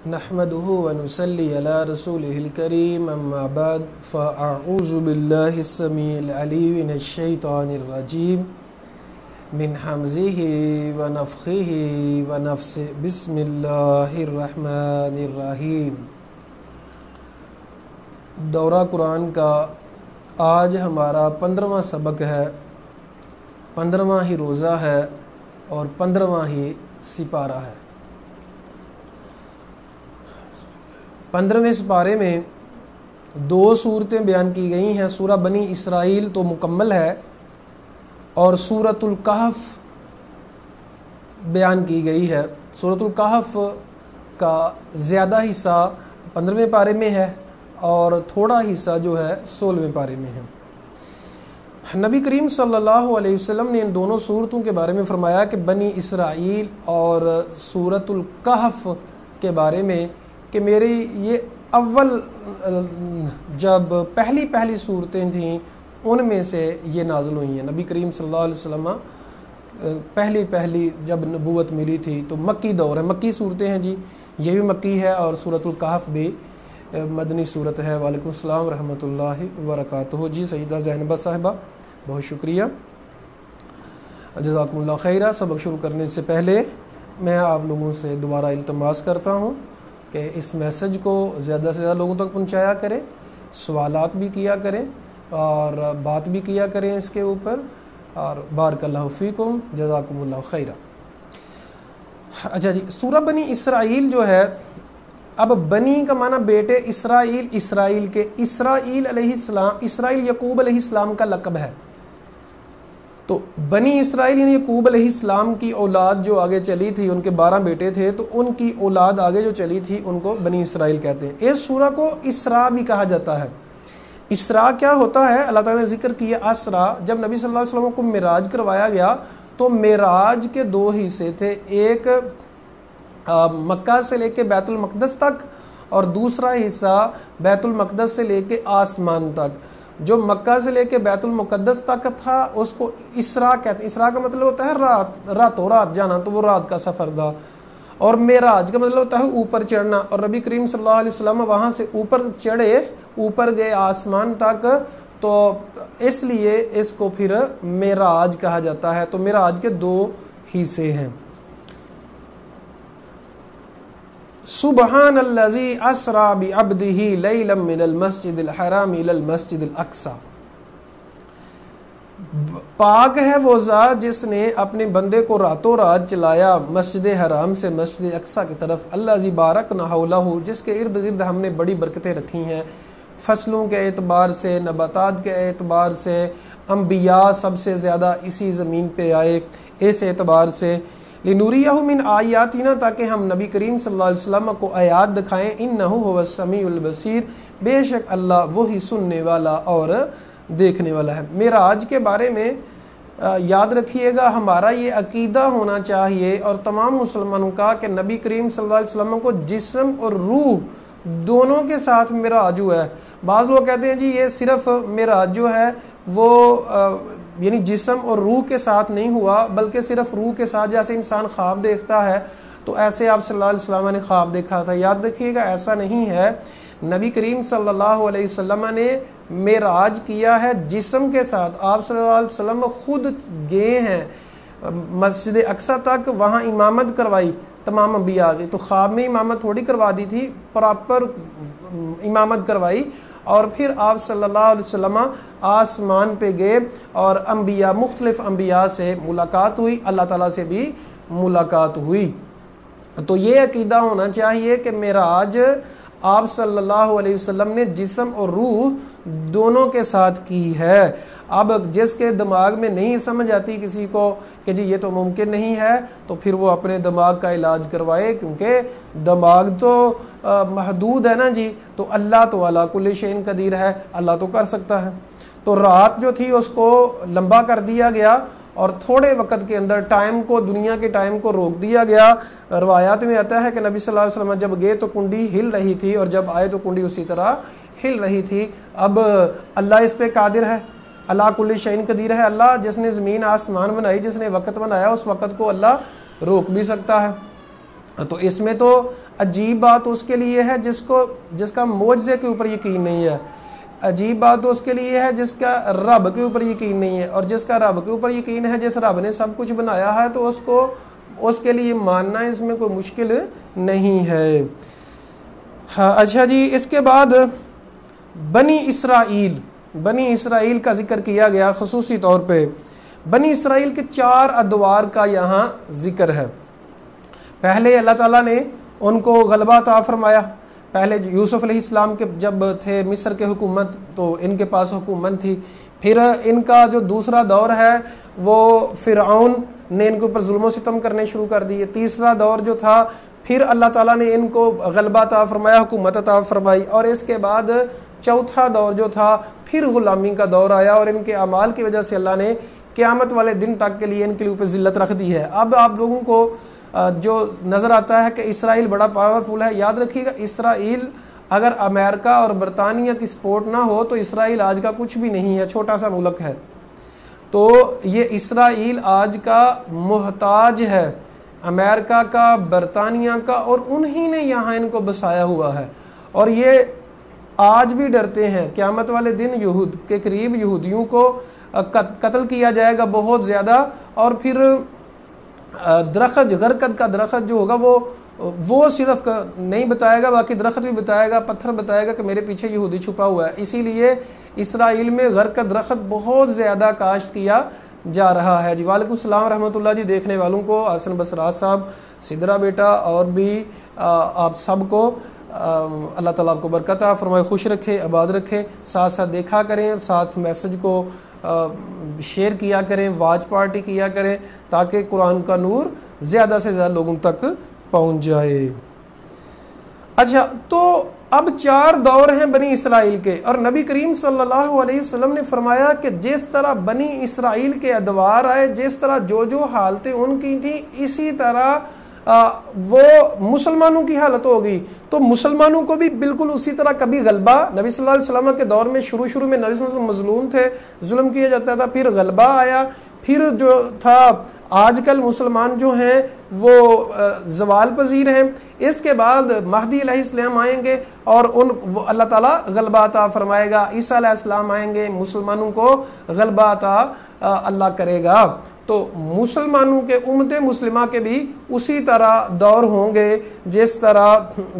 نحمده ونصلي على رسوله الكريم أما بعد فأعوذ بالله السميع العليم من الشيطان الرجيم من حمزه ونفخه ونفسه بسم الله الرحمن الرحیم۔ دورہ قرآن کا آج ہمارا 15واں سبق ہے، 15واں ہی روزہ ہے اور 15واں ہی سپارہ ہے۔ 15ویں سپارے میں 2 صورتیں بیان کی گئی ہیں۔ سورہ بنی اسرائیل تو مکمل ہے اور سورۃ الکہف بیان کی گئی ہے۔ سورۃ الکہف کا زیادہ حصہ 15ویں پارے میں ہے اور تھوڑا حصہ جو ہے 16ویں پارے میں ہے۔ نبی کریم صلی اللہ علیہ وسلم نے ان دونوں صورتوں کے بارے میں فرمایا کہ بنی اسرائیل اور سورۃ الکہف کے بارے میں کہ میری یہ اول جب پہلی صورتیں تھیں ان میں سے یہ نازل ہوئی ہیں۔ نبی کریم صلی اللہ علیہ وسلم پہلی جب نبوت ملی تھی تو مکی دور ہے، مکی صورتیں ہیں جی، یہ بھی مکی ہے اور سورۃ الکہف بھی مدنی صورت ہے۔ وعلیکم السلام ورحمۃ اللہ وبرکاتہ۔ جی سیدہ زینبہ صاحبہ بہت شکریہ، جزاکم اللہ خیرہ۔ سبق شروع کرنے سے پہلے میں آپ لوگوں سے دوبارہ التماس کرتا ہوں کہ اس میسج کو زیادہ سے زیادہ لوگوں تک پہنچایا کریں، سوالات بھی کیا کریں اور بات بھی کیا کریں اس کے اوپر، اور بارک اللہ فیکم، جزاکم اللہ خیرہ۔ اچھا جی، سورہ بنی اسرائیل جو ہے، اب بنی کا معنی بیٹے، اسرائیل کے اسرائیل علیہ السلام، اسرائیل یعقوب علیہ السلام کا لقب ہے۔ تو بنی اسرائیل یعنی یعقوب علیہ السلام کی اولاد جو آگے چلی تھی، ان کے 12 بیٹے تھے، تو ان کی اولاد آگے جو چلی تھی ان کو بنی اسرائیل کہتے ہیں۔ اس سورہ کو اسراء بھی کہا جاتا ہے۔ اسراء کیا ہوتا ہے؟ اللہ تعالیٰ نے ذکر کیا اسراء، جب نبی صلی اللہ علیہ وسلم کو معراج کروایا گیا تو معراج کے 2 حصے تھے، ایک مکہ سے لے کے بیت المقدس تک اور دوسرا حصہ بیت المقدس سے لے کے آسمان تک۔ جو مکہ سے لے کے بیت المقدس تک تھا اس کو اسراء کہتے ہیں۔ اسراء کا مطلب ہوتا ہے راتوں رات جانا، تو وہ رات کا سفر تھا۔ اور معراج کا مطلب ہوتا ہے اوپر چڑھنا، اور نبی کریم صلی اللہ علیہ وسلم وہاں سے اوپر چڑھے، اوپر گئے آسمان تک، تو اس لیے اس کو پھر معراج کہا جاتا ہے۔ تو معراج کے 2 حصے ہیں۔ سبحان الذی اسری بعبدہ لیلا من المسجد الحرام الی المسجد الاقصی، پاک ہے وہ ذات جس نے اپنے بندے کو راتوں رات چلایا مسجد حرام سے مسجد اقصی کی طرف، الذی بارکنا حولہ، جس کے ارد گرد ہم نے بڑی برکتیں رکھی ہیں، فصلوں کے اعتبار سے، نباتات کے اعتبار سے، انبیاء سب سے زیادہ اسی زمین پہ آئے اس اعتبار سے، لنوریہ من آیاتنا، تاکہ ہم نبی کریم صلی اللہ علیہ وسلم کو آیات دکھائیں، انہ هو السمیع البصیر، بے شک اللہ وہی سننے والا اور دیکھنے والا ہے۔ معراج کے بارے میں یاد رکھیے گا، ہمارا یہ عقیدہ ہونا چاہیے اور تمام مسلمانوں کا کہ نبی کریم صلی اللہ علیہ وسلم کو جسم اور روح دونوں کے ساتھ معراج ہوا ہے۔ بعض لوگ کہتے ہیں جی یہ صرف معراج جو ہے وہ یعنی جسم اور روح کے ساتھ نہیں ہوا، بلکہ صرف روح کے ساتھ، جیسے انسان خواب دیکھتا ہے تو ایسے آپ صلی اللہ علیہ وسلم نے خواب دیکھا تھا۔ یاد رکھیے گا ایسا نہیں ہے، نبی کریم صلی اللہ علیہ وسلم نے معراج کیا ہے جسم کے ساتھ۔ آپ صلی اللہ علیہ وسلم خود گئے ہیں مسجد اقصی تک، وہاں امامت کروائی تمام انبیاء کی، تو خواب میں امامت تھوڑی کروا دی تھی، پراپر امامت کروائی، اور پھر آپ صلی اللہ علیہ وسلم آسمان پہ گئے اور انبیاء، مختلف انبیاء سے ملاقات ہوئی، اللہ تعالیٰ سے بھی ملاقات ہوئی۔ تو یہ عقیدہ ہونا چاہیے کہ معراج آپ صلی اللہ علیہ وسلم نے جسم اور روح دونوں کے ساتھ کی ہے۔ اب جس کے دماغ میں نہیں سمجھ آتی کسی کو کہ جی یہ تو ممکن نہیں ہے، تو پھر وہ اپنے دماغ کا علاج کروائے، کیونکہ دماغ تو محدود ہے نا جی، تو اللہ تو علی کل شیء قدیر ہے، اللہ تو کر سکتا ہے۔ تو رات جو تھی اس کو لمبا کر دیا گیا اور تھوڑے وقت کے اندر ٹائم کو، دنیا کے ٹائم کو روک دیا گیا۔ روایات میں آتا ہے کہ نبی صلی اللہ علیہ وسلم جب گئے تو کنڈی ہل رہی تھی اور جب آئے تو کنڈی اسی طرح ہل رہی تھی۔ اب اللہ اس پہ قادر ہے، اللہ کل شیء قدیر ہے۔ اللہ جس نے زمین آسمان بنائی، جس نے وقت بنایا، اس وقت کو اللہ روک بھی سکتا ہے۔ تو اس میں تو عجیب بات اس کے لیے ہے جس کا معجزے کے اوپر یقین نہیں ہے، عجیب بات اس کے لیے ہے جس کا رب کے اوپر یقین نہیں ہے، اور جس کا رب کے اوپر یقین ہے، جس رب نے سب کچھ بنایا ہے، تو اس کے لیے ماننا اس میں کوئی مشکل نہیں ہے۔ ہاں اچھا جی، اس کے بعد بنی اسرائیل کا ذکر کیا گیا خصوصی طور پہ۔ بنی اسرائیل کے 4 ادوار کا یہاں ذکر ہے۔ پہلے اللہ تعالیٰ نے ان کو غلبہ عطا فرمایا۔ پہلے یوسف علیہ السلام کے جب تھے مصر کے حکومت، تو ان کے پاس حکومت تھی۔ پھر ان کا جو دوسرا دور ہے وہ فرعون نے ان کے اوپر ظلم و ستم کرنے شروع کر دیے۔ تیسرا دور جو تھا، پھر اللہ تعالیٰ نے ان کو غلبہ عطا فرمایا، حکومت عطا فرمائی، اور اس کے بعد چوتھا دور جو تھا پھر غلامی کا دور آیا، اور ان کے اعمال کی وجہ سے اللہ نے قیامت والے دن تک کے لیے ان کے اوپر ذلت رکھ دی ہے۔ اب آپ لوگوں کو جو نظر آتا ہے کہ اسرائیل بڑا پاورفل ہے، یاد رکھیے گا اسرائیل اگر امریکہ اور برطانیہ کی سپورٹ نہ ہو تو اسرائیل آج کا کچھ بھی نہیں ہے، چھوٹا سا ملک ہے۔ تو یہ اسرائیل آج کا محتاج ہے امریکہ کا، برطانیہ کا، اور انہی نے یہاں ان کو بسایا ہوا ہے، اور یہ آج بھی ڈرتے ہیں قیامت والے دن یہود کے قریب یہودیوں کو قتل کیا جائے گا بہت زیادہ، اور پھر درخت غرقد کا درخت جو ہوگا وہ صرف نہیں بتائے گا، باقی درخت بھی بتائے گا، پتھر بتائے گا کہ میرے پیچھے یہودی چھپا ہوا ہے۔ اسی لیے اسرائیل میں غرقد درخت بہت زیادہ کاشت کیا جا رہا ہے۔ جی وعلیکم السلام ورحمۃ اللہ جی، دیکھنے والوں کو حسن بسرات صاحب، سدرا بیٹا، اور بھی آپ سب کو اللہ تعالیٰ آپ کو برکت عطا فرمائے، خوش رکھے، آباد رکھے۔ ساتھ ساتھ دیکھا کریں، ساتھ میسج کو شیئر کیا کریں، واچ پارٹی کیا کریں، تاکہ قرآن کا نور زیادہ سے زیادہ لوگوں تک پہنچ جائے۔ اچھا، تو اب 4 دور ہیں بنی اسرائیل کے، اور نبی کریم صلی اللہ علیہ وسلم نے فرمایا کہ جس طرح بنی اسرائیل کے ادوار آئے، جس طرح جو حالتیں ان کی تھیں، اسی طرح وہ مسلمانوں کی حالت ہوگی۔ تو مسلمانوں کو بھی بالکل اسی طرح کبھی غلبہ، نبی صلی اللہ علیہ وسلم کے دور میں شروع میں نبی صلی اللہ علیہ وسلم مظلوم تھے، ظلم کیا جاتا تھا، پھر غلبہ آیا، پھر جو تھا آج کل مسلمان جو ہیں وہ زوال پذیر ہیں، اس کے بعد مہدی علیہ السلام آئیں گے اور اللہ تعالیٰ غلبہ عطا فرمائے گا، عیسیٰ علیہ السلام آئیں گے، مسلمانوں کو غلبہ عطا اللہ کرے گا۔ تو مسلمانوں کے امت مسلمہ کے بھی اسی طرح دور ہوں گے جس طرح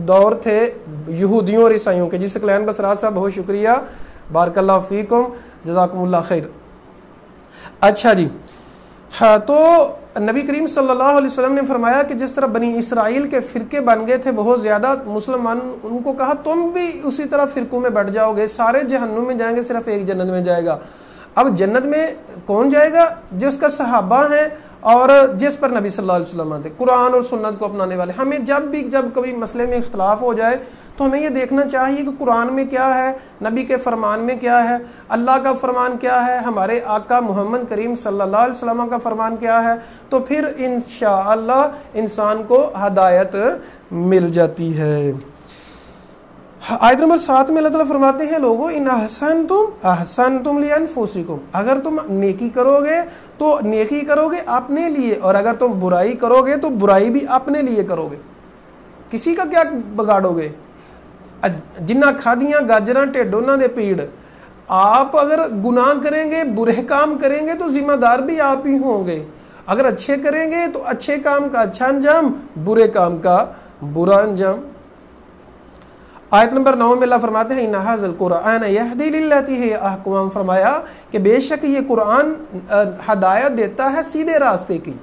دور تھے یہودیوں اور عیسائیوں کے۔ جی سکلین بسرات صاحب بہت شکریہ، بارک اللہ فیکم، جزاکم اللہ خیر۔ اچھا جی، ہاں، تو نبی کریم صلی اللہ علیہ وسلم نے فرمایا کہ جس طرح بنی اسرائیل کے فرقے بن گئے تھے بہت زیادہ، مسلمان ان کو کہا تم بھی اسی طرح فرقوں میں بٹ جاؤ گے، سارے جہنم میں جائیں گے، صرف ایک جنت میں جائے گا۔ اب جنت میں کون جائے گا؟ جس کا صحابہ ہیں اور جس پر نبی صلی اللہ علیہ وسلم تھے، قرآن اور سنت کو اپنانے والے۔ ہمیں جب کبھی مسئلے میں اختلاف ہو جائے تو ہمیں یہ دیکھنا چاہیے کہ قرآن میں کیا ہے، نبی کے فرمان میں کیا ہے، اللہ کا فرمان کیا ہے، ہمارے آقا محمد کریم صلی اللہ علیہ وسلم کا فرمان کیا ہے، تو پھر انشاءاللہ انسان کو ہدایت مل جاتی ہے۔ آیت نمبر 7 میں اللہ تعالیٰ فرماتے ہیں لوگو ان احسنتم لانفسکم، اگر تم نیکی کرو گے تو نیکی کرو گے اپنے لیے، اور اگر تم برائی کرو گے تو برائی بھی اپنے لیے کرو گے، کسی کا کیا بگاڑو گے؟ جنہ کھادیاں گاجراں ٹھڈونا دے پیڑ، آپ اگر گناہ کریں گے، برے کام کریں گے تو ذمہ دار بھی آپ ہی ہوں گے، اگر اچھے کریں گے تو اچھے کام کا اچھا انجام، برے کام کا برا انجام۔ آیت نمبر 9 میں اللہ فرماتے ہیں اِنَّ هَذَا الْقُرْآنَ يَهْدِي لِلَّتِي هِيَ أَقْوَمُ، فرمایا کہ بے شک یہ قرآن ہدایت دیتا ہے سیدھے راستے کی،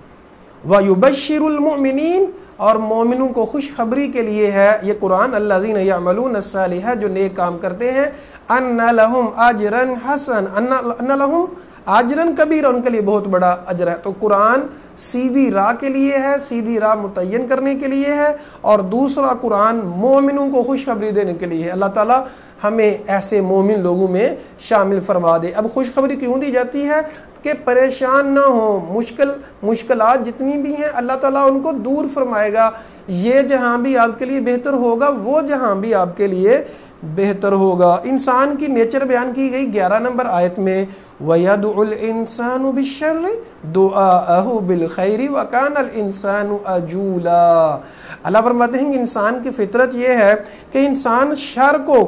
وَيُبَشِّرُ الْمُؤْمِنِينَ، اور مومنوں کو خوشخبری کے لیے ہے یہ قرآن، الَّذِينَ يَعْمَلُونَ الصَّالِحَاتِ، جو نیک کام کرتے ہیں، أَنَّ لَهُمْ أَجْرًا حَسَنًا، أَنَّ لَهُمْ اجرن کبیر، ان کے لیے بہت بڑا اجر ہے۔ تو قرآن سیدھی راہ کے لیے ہے، سیدھی راہ متعین کرنے کے لیے ہے، اور دوسرا قرآن مومنوں کو خوشخبری دینے کے لیے ہے۔ اللہ تعالیٰ ہمیں ایسے مومن لوگوں میں شامل فرما دے۔ اب خوشخبری کیوں دی جاتی ہے؟ کہ پریشان نہ ہوں، مشکلات جتنی بھی ہیں اللہ تعالیٰ ان کو دور فرمائے گا، یہ جہاں بھی آپ کے لیے بہتر ہوگا، وہ جہاں بھی آپ کے لیے بہتر ہوگا۔ انسان کی نیچر بیان کی گئی 11 نمبر آیت میں، وَيَدْعُ الْإِنسَانُ بِالشَّرِّ دُعَاءَهُ بِالْخَيْرِ وَكَانَ الْإِنسَانُ عَجُولًا۔ اللہ فرماتے ہیں کہ انسان کی فطرت یہ ہے کہ انسان شر کو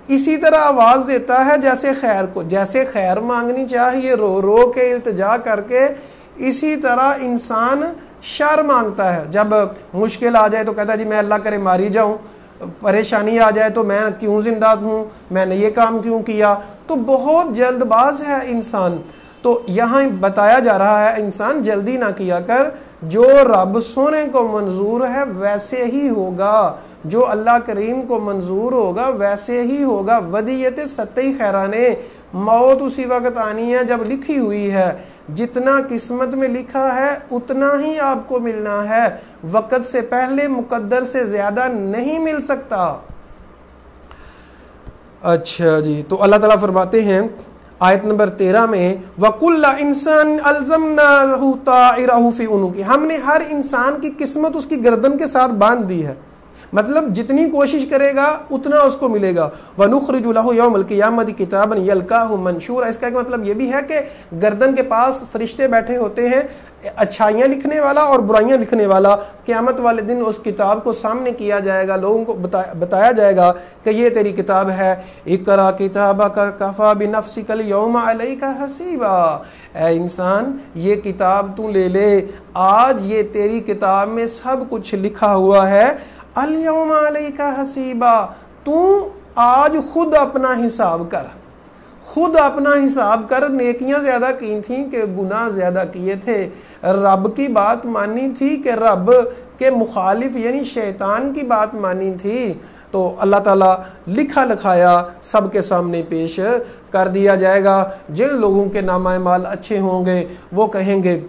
اسی طرح آواز دیتا ہے جیسے خیر کو، جیسے خیر مانگنی چاہیے رو رو کے التجا کر کے، اسی طرح انسان شر مانگتا ہے۔ جب مشکل آ جائے تو کہتا ہے جی میں اللہ کرے ماری جاؤں، پریشانی آ جائے تو میں کیوں زندہ ہوں، میں نے یہ کام کیوں کیا، تو بہت جلد باز ہے انسان۔ تو یہاں بتایا جا رہا ہے انسان جلدی نہ کیا کر، جو رب سونے کو منظور ہے ویسے ہی ہوگا، جو اللہ کریم کو منظور ہوگا ویسے ہی ہوگا۔ ودیت ستی خیرانے، موت اسی وقت آنی ہے جب لکھی ہوئی ہے، جتنا قسمت میں لکھا ہے اتنا ہی آپ کو ملنا ہے، وقت سے پہلے مقدر سے زیادہ نہیں مل سکتا۔ اچھا جی، تو اللہ تعالیٰ فرماتے ہیں آیت نمبر 13 میں، وَكُلَّ إِنسَانٍ أَلْزَمْنَاهُ طَائِرَهُ فِي عُنُقِهِ، ہم نے ہر انسان کی قسمت اس کی گردن کے ساتھ باندھ دی ہے، مطلب جتنی کوشش کرے گا اتنا اس کو ملے گا۔ وَنُخْرِجُ لَهُ يَوْمَ الْقِيَامَةِ كِتَابًا يَلْقَاهُ مَنشُورًا، اس کا مطلب یہ بھی ہے کہ گردن کے پاس فرشتے بیٹھے ہوتے ہیں، اچھائیاں لکھنے والا اور برائیاں لکھنے والا۔ قیامت والے دن اس کتاب کو سامنے کیا جائے گا، لوگوں کو بتایا جائے گا کہ یہ تیری کتاب ہے، اقرأ کتابک کفیٰ بنفسک اليوم علیک حسیبا، اے انسان یہ کتاب تو لے لے، آج یہ تیری کتاب میں سب کچھ لکھا ہوا ہے، الیوم علیک حسیبا، تو آج خود اپنا حساب کر، خود اپنا حساب کر۔ نیکیاں زیادہ کی تھیں کہ گناہ زیادہ کیے تھے، رب کی بات مانی تھی کہ رب کے مخالف یعنی شیطان کی بات مانی تھی، تو اللہ تعالیٰ لکھا لکھایا سب کے سامنے پیش کر دیا جائے گا۔ جن لوگوں کے نامہ اعمال اچھے ہوں گے وہ کہیں گے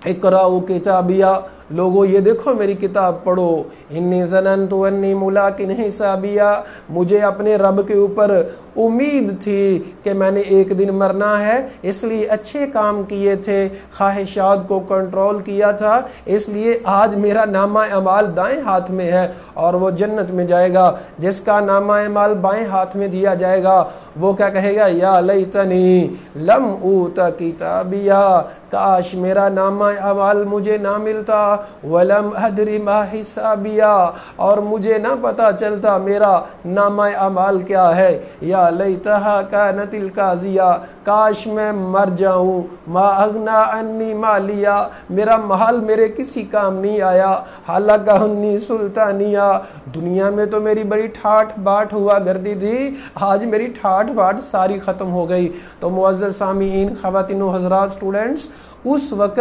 اقرأوا کتابیہ، لوگوں یہ دیکھو میری کتاب پڑھو، انی ظننت انی ملاق حسابیہ، مجھے اپنے رب کے اوپر امید تھی کہ میں نے ایک دن مرنا ہے، اس لیے اچھے کام کیے تھے، خواہشات کو کنٹرول کیا تھا، اس لیے آج میرا نامہ اعمال دائیں ہاتھ میں ہے اور وہ جنت میں جائے گا۔ جس کا نامہ اعمال بائیں ہاتھ میں دیا جائے گا وہ کیا کہے گا، یا لیتنی لم اوت کتابیہ، کاش میرا نامہ اعمال مجھے نہ ملتا، ولم ادری ما حسابیہ، اور مجھے نہ پتہ چلتا میرا نامہ اعمال کیا ہے، یا لیتہا کانت القاضیہ، کاش میں مر جاؤں، ما اغنا عنی مالیہ، میرا مال میرے کسی کام نہیں آیا، حالانکہ انی سلطانیہ، دنیا میں تو میری بڑی ٹھاٹ باٹ ہوا کرتی تھی، آج میری ٹھاٹ باٹ ساری ختم ہو گئی۔ تو معزز سامعین، خواتین و حضرات، اسٹوڈنٹس، اس وقت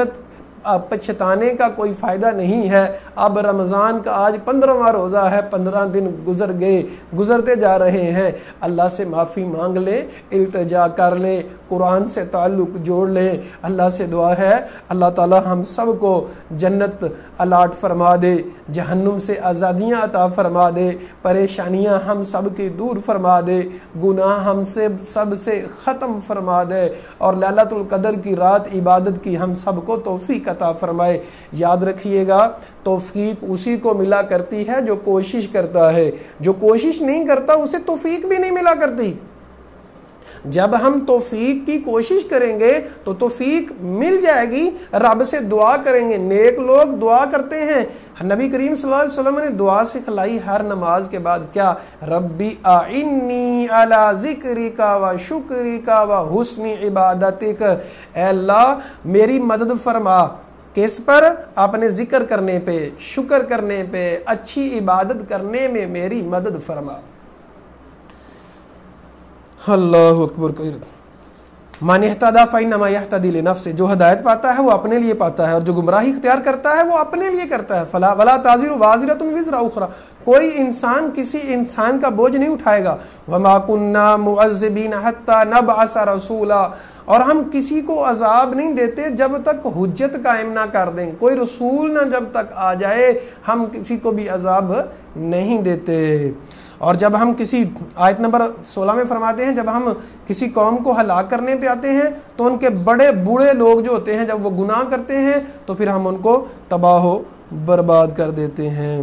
پچھتانے کا کوئی فائدہ نہیں ہے۔ اب رمضان کا آج 15واں روزہ ہے، 15 دن گزر گئے، گزرتے جا رہے ہیں، اللہ سے معافی مانگ لیں، التجا کر لیں، قرآن سے تعلق جوڑ لیں۔ اللہ سے دعا ہے اللہ تعالی ہم سب کو جنت الاٹ فرما دے، جہنم سے آزادیاں عطا فرما دے، پریشانیاں ہم سب کی دور فرما دے، گناہ ہم سے سب سے ختم فرما دے، اور لیلۃ القدر کی رات عبادت کی ہم سب کو توفیق عطا فرمائے۔ یاد رکھیے گا، توفیق اسی کو ملا کرتی ہے جو کوشش کرتا ہے، جو کوشش نہیں کرتا اسے توفیق بھی نہیں ملا کرتی۔ جب ہم توفیق کی کوشش کریں گے تو توفیق مل جائے گی، رب سے دعا کریں گے۔ نیک لوگ دعا کرتے ہیں، نبی کریم صلی اللہ علیہ وسلم نے دعا سکھلائی ہر نماز کے بعد، کیا؟ ربی اعنی علی ذکرک و شکرک و حسن عبادتک، اے اللہ میری مدد فرما، کس پر؟ اپنے ذکر کرنے پہ، شکر کرنے پہ، اچھی عبادت کرنے میں میری مدد فرما۔ اللہ اکبر۔ من اہتدی فانما یہتدی لنفسہ، جو ہدایت پاتا ہے وہ اپنے لیے پاتا ہے، اور جو گمراہی اختیار کرتا ہے وہ اپنے لیے کرتا ہے۔ فلا ولا تزر وازرۃ وزر اخری، کوئی انسان کسی انسان کا بوجھ نہیں اٹھائے گا۔ وما كنا معذبین حتی نبعث رسولا، اور ہم کسی کو عذاب نہیں دیتے جب تک حجت قائم نہ کر دیں، کوئی رسول نہ جب تک آ جائے ہم کسی کو بھی عذاب نہیں دیتے۔ اور جب ہم کسی آیت نمبر 16 میں فرماتے ہیں، جب ہم کسی قوم کو ہلاک کرنے پہ آتے ہیں تو ان کے بڑے بوڑھے لوگ جو ہوتے ہیں جب وہ گناہ کرتے ہیں تو پھر ہم ان کو تباہ و برباد کر دیتے ہیں۔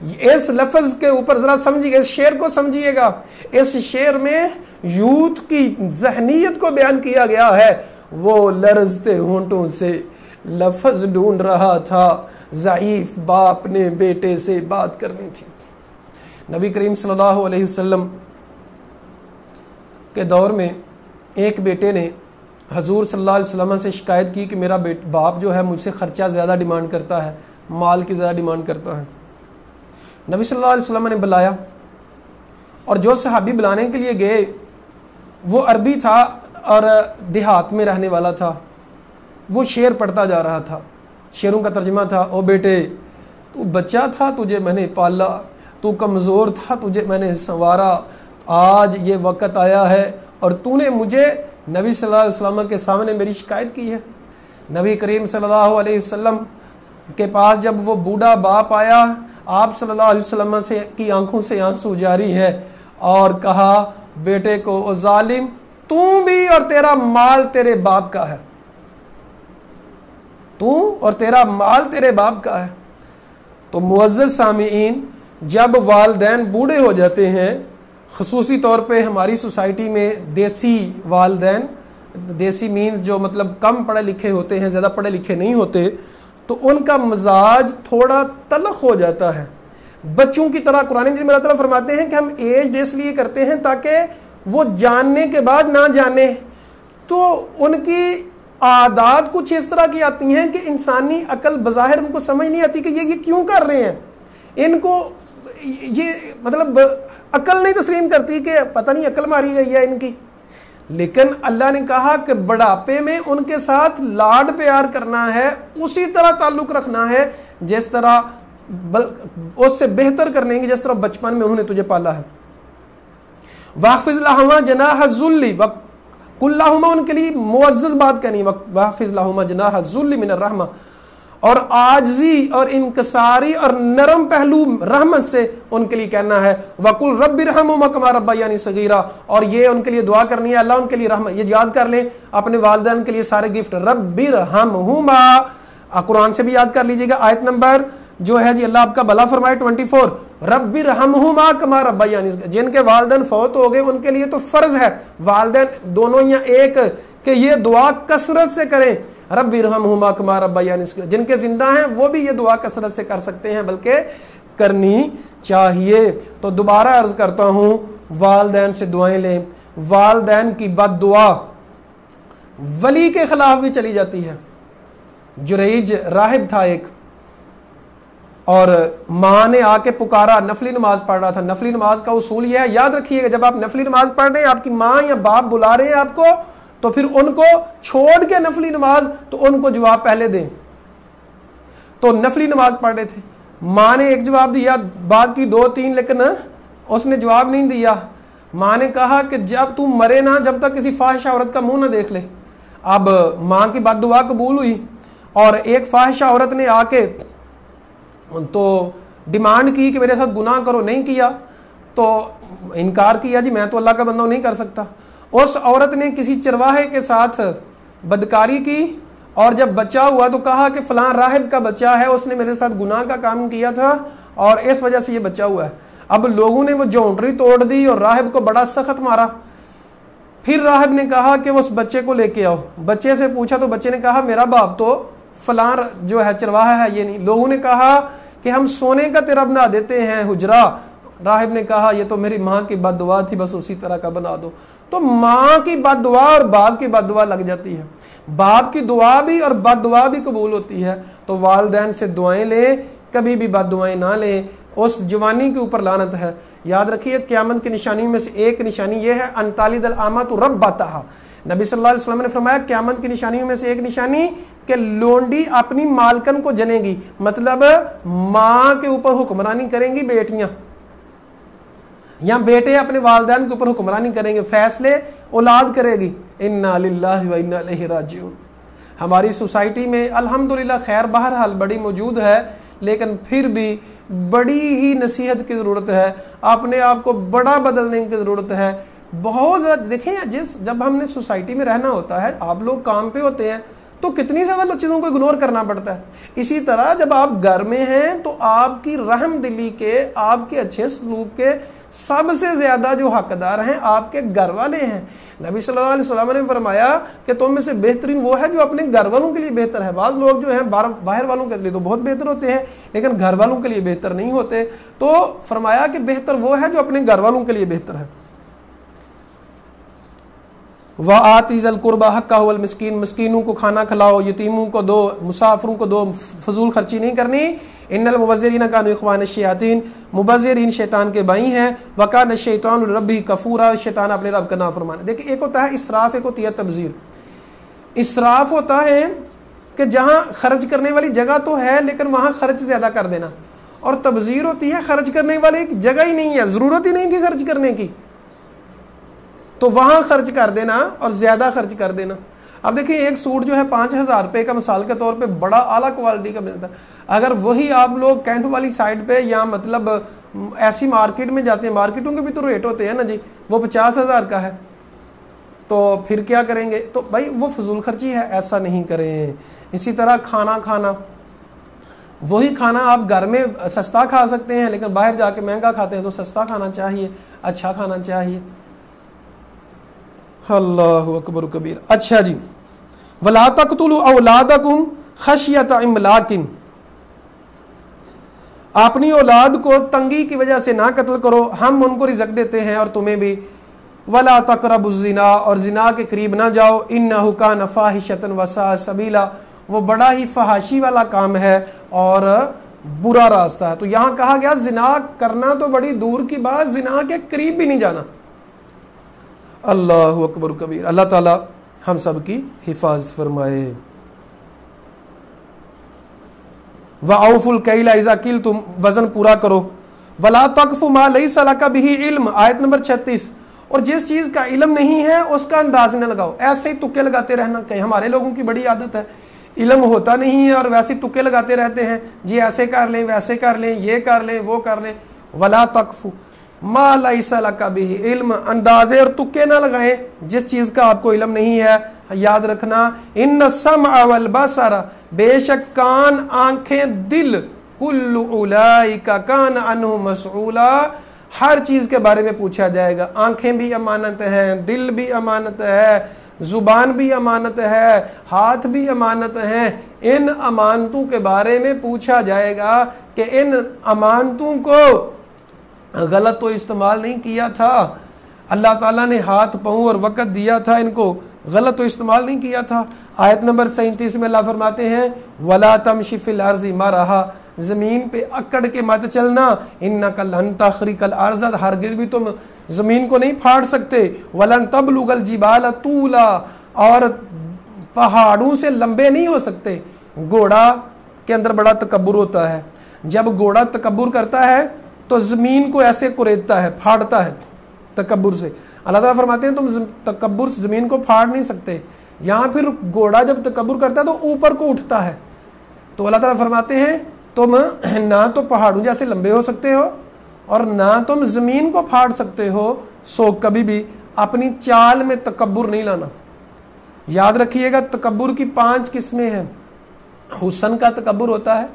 اس لفظ کے اوپر ذرا سمجھیے، اس شعر کو سمجھیے گا، اس شعر میں یوتھ کی ذہنیت کو بیان کیا گیا ہے۔ وہ لرزتے ہونٹوں سے لفظ ڈھونڈ رہا تھا، ضعیف باپ نے بیٹے سے بات کرنی تھی۔ نبی کریم صلی اللہ علیہ وسلم کے دور میں ایک بیٹے نے حضور صلی اللہ علیہ وسلم سے شکایت کی کہ میرا باپ جو ہے مجھ سے خرچہ زیادہ ڈیمانڈ کرتا ہے، مال کی زیادہ ڈیمانڈ کرتا ہے۔ نبی صلی اللہ علیہ وسلم نے بلایا، اور جو صحابی بلانے کے لیے گئے وہ عربی تھا اور دیہات میں رہنے والا تھا۔ وہ شعر پڑھتا جا رہا تھا، شعروں کا ترجمہ تھا: او بیٹے، تو بچہ تھا تجھے میں نے پالا، تو کمزور تھا تجھے میں نے سنوارا، آج یہ وقت آیا ہے اور تو نے مجھے نبی صلی اللہ علیہ وسلم کے سامنے میری شکایت کی ہے۔ نبی کریم صلی اللہ علیہ وسلم کے پاس جب وہ بوڑھا باپ آیا، آپ صلی اللہ علیہ وسلم کی آنکھوں سے آنسو جاری ہے، اور کہا بیٹے کو: او ظالم، تو بھی اور تیرا مال تیرے باپ کا ہے، تو اور تیرا مال تیرے باپ کا ہے۔ تو معزز سامعین، جب والدین بوڑھے ہو جاتے ہیں، خصوصی طور پہ ہماری سوسائٹی میں دیسی والدین، دیسی مینز جو مطلب کم پڑھے لکھے ہوتے ہیں، زیادہ پڑھے لکھے نہیں ہوتے، تو ان کا مزاج تھوڑا تلخ ہو جاتا ہے بچوں کی طرح۔ قرآن مجید میں اللہ تعالیٰ فرماتے ہیں کہ ہم ایج اس لیے کرتے ہیں تاکہ وہ جاننے کے بعد نہ جانے، تو ان کی عادات کچھ اس طرح کی آتی ہیں کہ انسانی عقل بظاہر ان کو سمجھ نہیں آتی کہ یہ کیوں کر رہے ہیں، ان کو یہ مطلب عقل نہیں تسلیم کرتی کہ پتہ نہیں عقل ماری گئی ہے ان کی۔ لیکن اللہ نے کہا کہ بڑھاپے میں ان کے ساتھ لاڈ پیار کرنا ہے، اسی طرح تعلق رکھنا ہے جس طرح اس سے بہتر کرنے کی جس طرح بچپن میں انہوں نے تجھے پالا ہے۔ واحفظ لہما جناح الذل، قل لہما ان کے لیے معزز بات کہنی، واحفظ لہما جناح الذل من الرحمہ، اور عاجزی اور انکساری اور نرم پہلو رحمت سے ان کے لیے کہنا ہے۔ وَقُلْ رَبِّ ارْحَمْهُمَا كَمَا رَبَّيَانِي صَغِيرًا، اور یہ ان کے لیے دعا کرنی ہے، اللہ ان کے لیے رحمت، یہ یاد کر لیں اپنے والدین کے لیے سارے گفٹ۔ رَبِّ ارْحَمْهُمَا، قرآن سے بھی یاد کر لیجئے گا، آیت نمبر جو ہے جی اللہ آپ کا بھلا فرمائے 24، رَبِّ ارْحَمْهُمَا كَمَا رَبَّيَانِي، جن کے والدین فوت ہو گئے ان کے لیے تو فرض ہے، والدین دونوں یا ایک، کہ یہ دعا کثرت سے کریں۔ رب ارحمہما کما ربیانی صغیرا، جن کے زندہ ہیں وہ بھی یہ دعا کثرت سے کر سکتے ہیں، بلکہ کرنی چاہیے۔ تو دوبارہ عرض کرتا ہوں، والدین سے دعائیں لیں۔ والدین کی بد دعا ولی کے خلاف بھی چلی جاتی ہے۔ جریج راہب تھا ایک، اور ماں نے آ کے پکارا، نفلی نماز پڑھ رہا تھا۔ نفلی نماز کا اصول یہ ہے، یاد رکھیے گا، جب آپ نفلی نماز پڑھ رہے ہیں، آپ کی ماں یا باپ بلا رہے ہیں آپ کو، تو پھر ان کو چھوڑ کے نفلی نماز، تو ان کو جواب پہلے دیں۔ تو نفلی نماز پڑھ رہے تھے، ماں نے ایک جواب دیا، بات کی 2-3، لیکن اس نے جواب نہیں دیا۔ ماں نے کہا کہ جب تم مرے نہ، جب تک کسی فاحشہ عورت کا منہ نہ دیکھ لے۔ اب ماں کی بد دعا قبول ہوئی، اور ایک فاحشہ عورت نے آ کے تو ڈیمانڈ کی کہ میرے ساتھ گناہ کرو، نہیں کیا، تو انکار کیا، جی میں تو اللہ کا بندہ نہیں کر سکتا۔ اس عورت نے کسی چرواہے کے ساتھ بدکاری کی، اور جب بچہ ہوا تو کہا کہ فلاں راہب کا بچہ ہے، اس نے میرے ساتھ گناہ کا کام کیا تھا اور اس وجہ سے یہ بچہ ہوا ہے۔ اب لوگوں نے وہ جونڈری توڑ دی اور راہب کو بڑا سخت مارا۔ پھر راہب نے کہا کہ اس بچے کو لے کے آؤ۔ بچے سے پوچھا تو بچے نے کہا میرا باپ تو فلاں جو ہے چرواہا ہے، یہ نہیں۔ لوگوں نے کہا کہ ہم سونے کا تیرا بنا دیتے ہیں حجرہ۔ راہب نے کہا یہ تو میری ماں کی بد دعا تھی، بس اسی طرح کا بنا دو۔ تو ماں کی بد دعا اور باپ کی بد دعا لگ جاتی ہے، باپ کی دعا بھی اور بد دعا بھی قبول ہوتی ہے۔ تو والدین سے دعائیں لیں، کبھی بھی بد دعائیں نہ لیں، اس جوانی کے اوپر لعنت ہے۔ یاد رکھیے قیامت کی نشانیوں میں سے ایک نشانی یہ ہے ان تلد الامۃ ربتہا۔ نبی صلی اللہ علیہ وسلم نے فرمایا قیامت کی نشانیوں میں سے ایک نشانی کہ لونڈی اپنی مالکن کو جنے گی، مطلب ماں کے اوپر حکمرانی کریں گی بیٹیاں، یا بیٹے اپنے والدین کے اوپر حکمرانی کریں گے، فیصلے اولاد کرے گی۔ انا للہ و انا الیہ راجعون۔ ہماری سوسائٹی میں الحمدللہ خیر بہرحال بڑی موجود ہے، لیکن پھر بھی بڑی ہی نصیحت کی ضرورت ہے، اپنے آپ کو بڑا بدلنے کی ضرورت ہے۔ بہت زیادہ دیکھیں، جب ہم نے سوسائٹی میں رہنا ہوتا ہے، آپ لوگ کام پہ ہوتے ہیں تو کتنی زیادہ چیزوں کو اگنور کرنا پڑتا ہے. اسی طرح جب آپ گھر میں ہیں تو آپ کی رحم دلی کے، آپ کے اچھے سلوک کے سب سے زیادہ جو حقدار ہیں آپ کے گھر والے ہیں. نبی صلی اللہ علیہ وسلم نے فرمایا کہ تم میں سے بہترین وہ ہے جو اپنے گھر والوں کے لیے بہتر ہے. بعض لوگ جو ہیں باہر والوں کے لیے تو بہت بہتر ہوتے ہیں لیکن گھر والوں کے لیے بہتر نہیں ہوتے. تو فرمایا کہ بہتر وہ ہے جو اپنے گھر والوں کے لیے بہتر ہے. وَآتِ ذَا الْقُرْبَى حَقَّهُ وَالْمِسْكِينَ، مسکینوں کو کھانا کھلاؤ، یتیموں کو دو، مسافروں کو دو. فضول خرچی نہیں کرنی. ان المبذرین کانوا اخوان الشیاطین، مبذرین شیطان کے بھائی ہیں. وکان الشیطان لربہ کفورا، شیطان اپنے رب کا نافرمان ہے. دیکھیں ایک ہوتا ہے اسراف، ایک ہوتی ہے تبذیر. اسراف ہوتا ہے کہ جہاں خرچ کرنے والی جگہ تو ہے لیکن وہاں خرچ زیادہ کر دینا. اور تبذیر ہوتی ہے خرچ کرنے والی جگہ ہی نہیں ہے، ضرورت ہی نہیں تھی خرچ کرنے کی، تو وہاں خرچ کر دینا اور زیادہ خرچ کر دینا. اب دیکھیں ایک سوٹ جو ہے 5,000 روپے کا مثال کے طور پہ بڑا اعلیٰ کوالٹی کا ملتا ہے. اگر وہی آپ لوگ کینٹ والی سائڈ پہ یا مطلب ایسی مارکیٹ میں جاتے ہیں، مارکیٹوں کے بھی تو ریٹ ہوتے ہیں نا جی، وہ 50,000 کا ہے تو پھر کیا کریں گے؟ تو بھائی وہ فضول خرچی ہے، ایسا نہیں کریں. اسی طرح کھانا، وہی کھانا آپ گھر میں سستا کھا سکتے ہیں لیکن باہر جا کے مہنگا کھاتے ہیں، تو سستا کھانا چاہیے، اچھا کھانا چاہیے. اللہ اکبر کبیر. اچھا جی، وَلَا تَقْتُلُوا أَوْلَادَكُمْ خَشْيَةَ إِمْلَاقٍ، اپنی اولاد کو تنگی کی وجہ سے نہ قتل کرو، ہم ان کو رزق دیتے ہیں اور تمہیں بھی. وَلَا تَقْرَبُوا الزِّنَا، اور زنا کے قریب نہ جاؤ. إِنَّهُ كَانَ فَاحِشَةً وَسَاءَ سَبِيلًا، وہ بڑا ہی فحاشی والا کام ہے اور برا راستہ ہے. تو یہاں کہا گیا زنا کرنا تو بڑی دور کی بات، زنا کے قریب بھی نہیں جانا. اللہ اکبر کبیر. اللہ تعالی ہم سب کی حفاظت فرمائے. وَأَوْفُوا الْكَيْلَ إِذَا كِلْتُمْ، وزن پورا کرو. وَلَا تَقْفُ مَا لَيْسَ لَكَ بِهِ عِلْمٌ، آیت نمبر 36. اور جس چیز کا علم نہیں ہے اس کا انداز نہ لگاؤ. ایسے ہی تکے لگاتے رہنا، کہ ہمارے لوگوں کی بڑی عادت ہے، علم ہوتا نہیں ہے اور ویسے تکے لگاتے رہتے ہیں، جی ایسے کر لیں ویسے کر لیں، یہ کر لیں وہ کر لیں. وَلَا تَقْفُ مَا لَيْسَ لَكَ بِهِ عِلْمٌ، اندازے اور تکے نہ لگائیں جس چیز کا آپ کو علم نہیں ہے. یاد رکھنا ان السمع والبصر، بے شک کان، آنکھیں، دل، کل اولئک کان عنہ مسئولا، ہر چیز کے بارے میں پوچھا جائے گا. آنکھیں بھی امانت ہیں، دل بھی امانت ہے، زبان بھی امانت ہے، ہاتھ بھی امانت ہیں. ان امانتوں کے بارے میں پوچھا جائے گا کہ ان امانتوں کو غلط تو استعمال نہیں کیا تھا. اللہ تعالیٰ نے ہاتھ، پاؤں اور وقت دیا تھا، ان کو غلط تو استعمال نہیں کیا تھا. آیت نمبر 37 میں اللہ فرماتے ہیں وَلَا تَمْشِ فِي الْأَرْضِ مَرَحًا، زمین پہ اکڑ کے مت چلنا. اِنَّكَ لَن تَخْرِقَ الْأَرْضَ، ہرگز بھی تم زمین کو نہیں پھاڑ سکتے. وَلَن تَبْلُغَ الْجِبَالَ طُولًا، اور پہاڑوں سے لمبے نہیں ہو سکتے. گھوڑا کے اندر بڑا تکبر ہوتا ہے، جب گھوڑا تکبر کرتا ہے تو زمین کو ایسے کریدتا ہے، پھاڑتا ہے تکبر سے. اللہ تعالیٰ فرماتے ہیں تم تکبر زمین کو پھاڑ نہیں سکتے. یہاں پھر گھوڑا جب تکبر کرتا ہے تو اوپر کو اٹھتا ہے. تو اللہ تعالیٰ فرماتے ہیں تم نہ تو پہاڑوں جیسے لمبے ہو سکتے ہو اور نہ تم زمین کو پھاڑ سکتے ہو، سو کبھی بھی اپنی چال میں تکبر نہیں لانا. یاد رکھیے گا تکبر کی 5 قسمیں ہیں. حسن کا تکبر ہوتا ہے،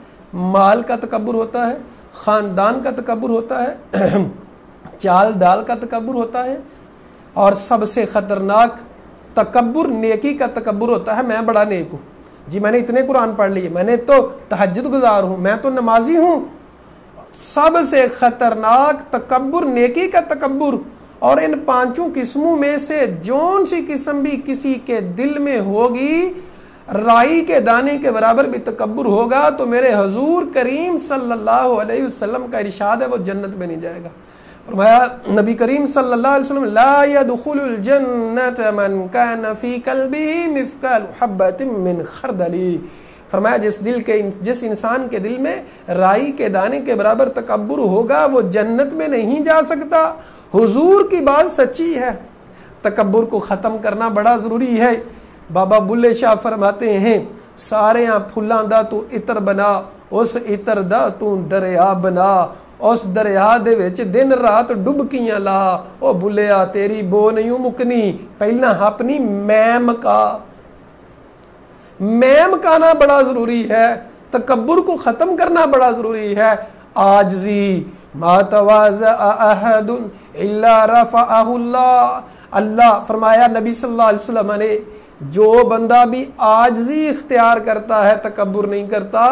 مال کا تکبر ہوتا ہے، خاندان کا تکبر ہوتا ہے، چال ڈال کا تکبر ہوتا ہے، اور سب سے خطرناک تکبر نیکی کا تکبر ہوتا ہے. میں بڑا نیک ہوں جی، میں نے اتنے قرآن پڑھ لیے، میں نے تو تہجد گزار ہوں، میں تو نمازی ہوں. سب سے خطرناک تکبر نیکی کا تکبر. اور ان 5 قسموں میں سے جون سی قسم بھی کسی کے دل میں ہوگی، رائی کے دانے کے برابر بھی تکبر ہوگا، تو میرے حضور کریم صلی اللہ علیہ وسلم کا ارشاد ہے وہ جنت میں نہیں جائے گا. فرمایا نبی کریم صلی اللہ علیہ وسلم لا يدخل الجنت من كان في قلبه مثقال حبة من خردل. فرمایا جس انسان کے دل میں رائی کے دانے کے برابر تکبر ہوگا وہ جنت میں نہیں جا سکتا. حضور کی بات سچی ہے، تکبر کو ختم کرنا بڑا ضروری ہے. بابا بلے شاہ فرماتے ہیں سارے پھلاں دا تو عطر بنا، اس عطر دا تو دریا بنا، اس دریا دے وچ دن رات ڈبکیاں لا. او بلیا تیری بو نہیں مکنی، پہلا اپنی میں مکا. میم کہنا بڑا ضروری ہے، تکبر کو ختم کرنا بڑا ضروری ہے. عاجزی ما تواضع احد الا رفعہ اللہ. اللہ فرمایا نبی صلی اللہ علیہ وسلم نے جو بندہ بھی عاجزی اختیار کرتا ہے، تکبر نہیں کرتا،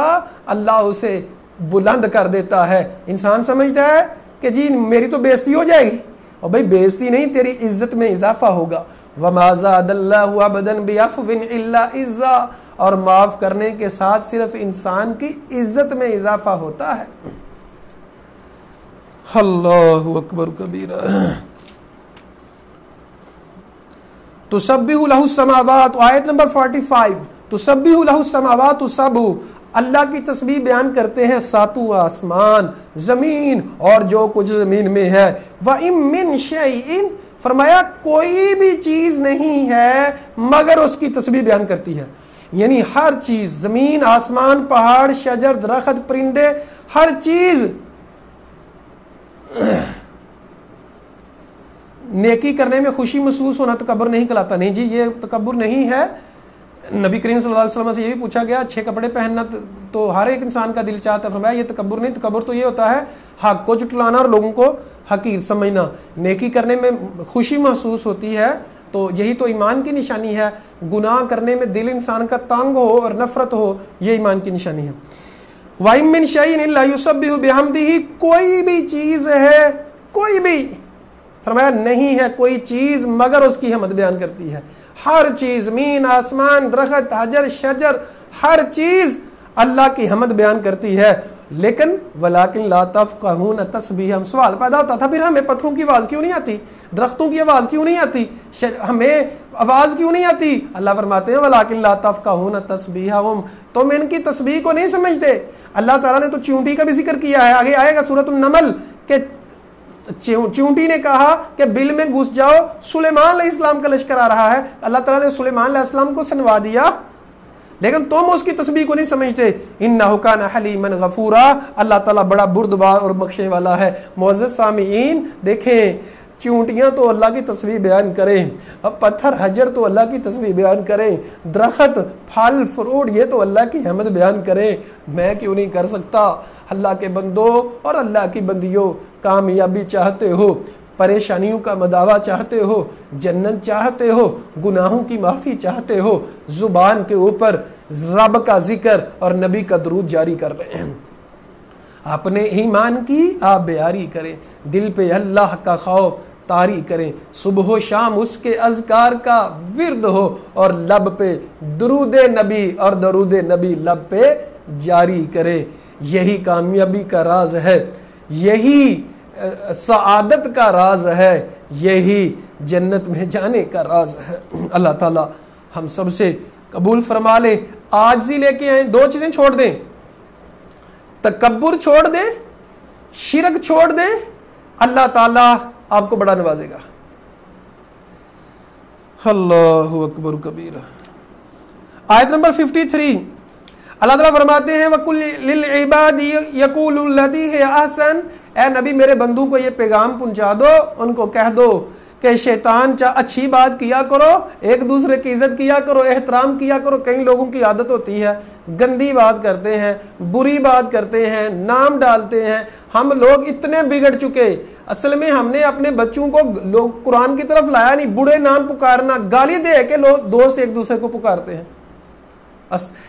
اللہ اسے بلند کر دیتا ہے. انسان سمجھتا ہے کہ جی میری تو بےزتی ہو جائے گی، اور بھائی بےزتی نہیں، تیری عزت میں اضافہ ہوگا. وَمَا زَادَ اللَّهُ عَبْدًا بِعَفْوٍ إِلَّا عِزًّا. اور معاف کرنے کے ساتھ صرف انسان کی عزت میں اضافہ ہوتا ہے. اللہ اکبر کبیرہ. تسبح لہ السماوات، آیت نمبر 45. تسبح لہ السماوات سبع، اللہ کی تسبیح بیان کرتے ہیں ساتوں آسمان، زمین اور جو کچھ زمین میں ہے. وَإِن مِّن شَيْءٍ، فرمایا کوئی بھی چیز نہیں ہے مگر اس کی تسبیح بیان کرتی ہے. یعنی ہر چیز، زمین، آسمان، پہاڑ، شجر، درخت، پرندے، ہر چیز نیکی کرنے میں خوشی محسوس ہونا تکبر نہیں کہلاتا. نہیں جی یہ تکبر نہیں ہے. نبی کریم صلی اللہ علیہ وسلم سے یہ بھی پوچھا گیا اچھے کپڑے پہننا تو ہر ایک انسان کا دل چاہتا ہے، فرمایا یہ تکبر نہیں، تکبر تو یہ ہوتا ہے حق کو جھٹلانا اور لوگوں کو حقیر سمجھنا. نیکی کرنے میں خوشی محسوس ہوتی ہے تو یہی تو ایمان کی نشانی ہے. گناہ کرنے میں دل انسان کا تنگ ہو اور نفرت ہو، یہ ایمان کی نشانی ہے. وَإِن مِّن شَيْءٍ إِلَّا يُسَبِّحُ بِحَمْدِهِ، کوئی بھی چیز ہے، کوئی بھی، فرمایا نہیں ہے کوئی چیز مگر اس کی حمد بیان کرتی ہے. ہر چیز، زمین، آسمان، درخت، حجر، شجر، ہر چیز اللہ کی حمد بیان کرتی ہے. لیکن وَلَٰكِن لَا تَفْقَهُونَ تَسْبِيحَهُمْ، سوال پیدا ہوتا تھا پھر ہمیں پتھروں کی آواز کیوں نہیں آتی، درختوں کی آواز کیوں نہیں آتی، ہمیں آواز کیوں نہیں آتی؟ اللہ فرماتے ہیں وَلَٰكِن لَا تَفْقَهُونَ تَسْبِيحَهُمْ، تم ان کی تسبیح کو نہیں سمجھتے. اللہ تعالیٰ نے تو چیونٹی کا بھی ذکر کیا ہے، آگے آئے گا سورۃ النمل کہ چیونٹی نے کہا کہ بل میں گھس جاؤ، سلیمان علیہ السلام کا لشکر آ رہا ہے. اللہ تعالیٰ نے سلیمان علیہ السلام کو سنوا دیا، لیکن تم اس کی تسبیح کو نہیں سمجھتے. انہ کان حلیما غفورا، اللہ تعالیٰ بڑا بردبار اور بخشنے والا ہے. معزز سامعین دیکھیں، چونٹیاں تو اللہ کی تسبیح بیان کریں، اب پتھر حجر تو اللہ کی تسبیح بیان کریں، درخت پھل فروٹ یہ تو اللہ کی حمد بیان کریں. میں کیوں نہیں کر سکتا؟ اللہ کے بندوں اور اللہ کی بندیوں، کامیابی چاہتے ہو، پریشانیوں کا مداوع چاہتے ہو، جنت چاہتے ہو، گناہوں کی معافی چاہتے ہو، زبان کے اوپر رب کا ذکر اور نبی کا درود جاری کر رہے ہیں. اپنے ایمان کی آپ بیاری کریں، دل پہ اللہ کا خوف طاری کریں، صبح و شام اس کے اذکار کا ورد ہو، اور لب پہ درود نبی اور درود نبی لب پہ جاری کریں. یہی کامیابی کا راز ہے، یہی سعادت کا راز ہے، یہی جنت میں جانے کا راز ہے. اللہ تعالی ہم سب سے قبول فرما لے. عاجزی لے کے آئیں، دو چیزیں چھوڑ دیں، تکبر چھوڑ دیں، شرک چھوڑ دیں، اللہ تعالیٰ آپ کو بڑا نوازے گا. اللہ اکبر کبیرہ. آیت نمبر 53 اللہ تعالیٰ فرماتے ہیں وَقُلْ لِلْعِبَادِ يَقُولُ الَّذِي هِيَ أَحْسَنُ، اے نبی میرے بندوں کو یہ پیغام پہنچا دو، ان کو کہہ دو کہ شیطان اچھی بات کیا کرو، ایک دوسرے کی عزت کیا کرو، احترام کیا کرو. کئی لوگوں کی عادت ہوتی ہے گندی بات کرتے ہیں، بری بات کرتے ہیں، نام ڈالتے ہیں. ہم لوگ اتنے بگڑ چکے، اصل میں ہم نے اپنے بچوں کو لوگ قرآن کی طرف لایا نہیں. بڑے نام پکارنا، گالی دے کے لوگ دوست ایک دوسرے کو پکارتے ہیں.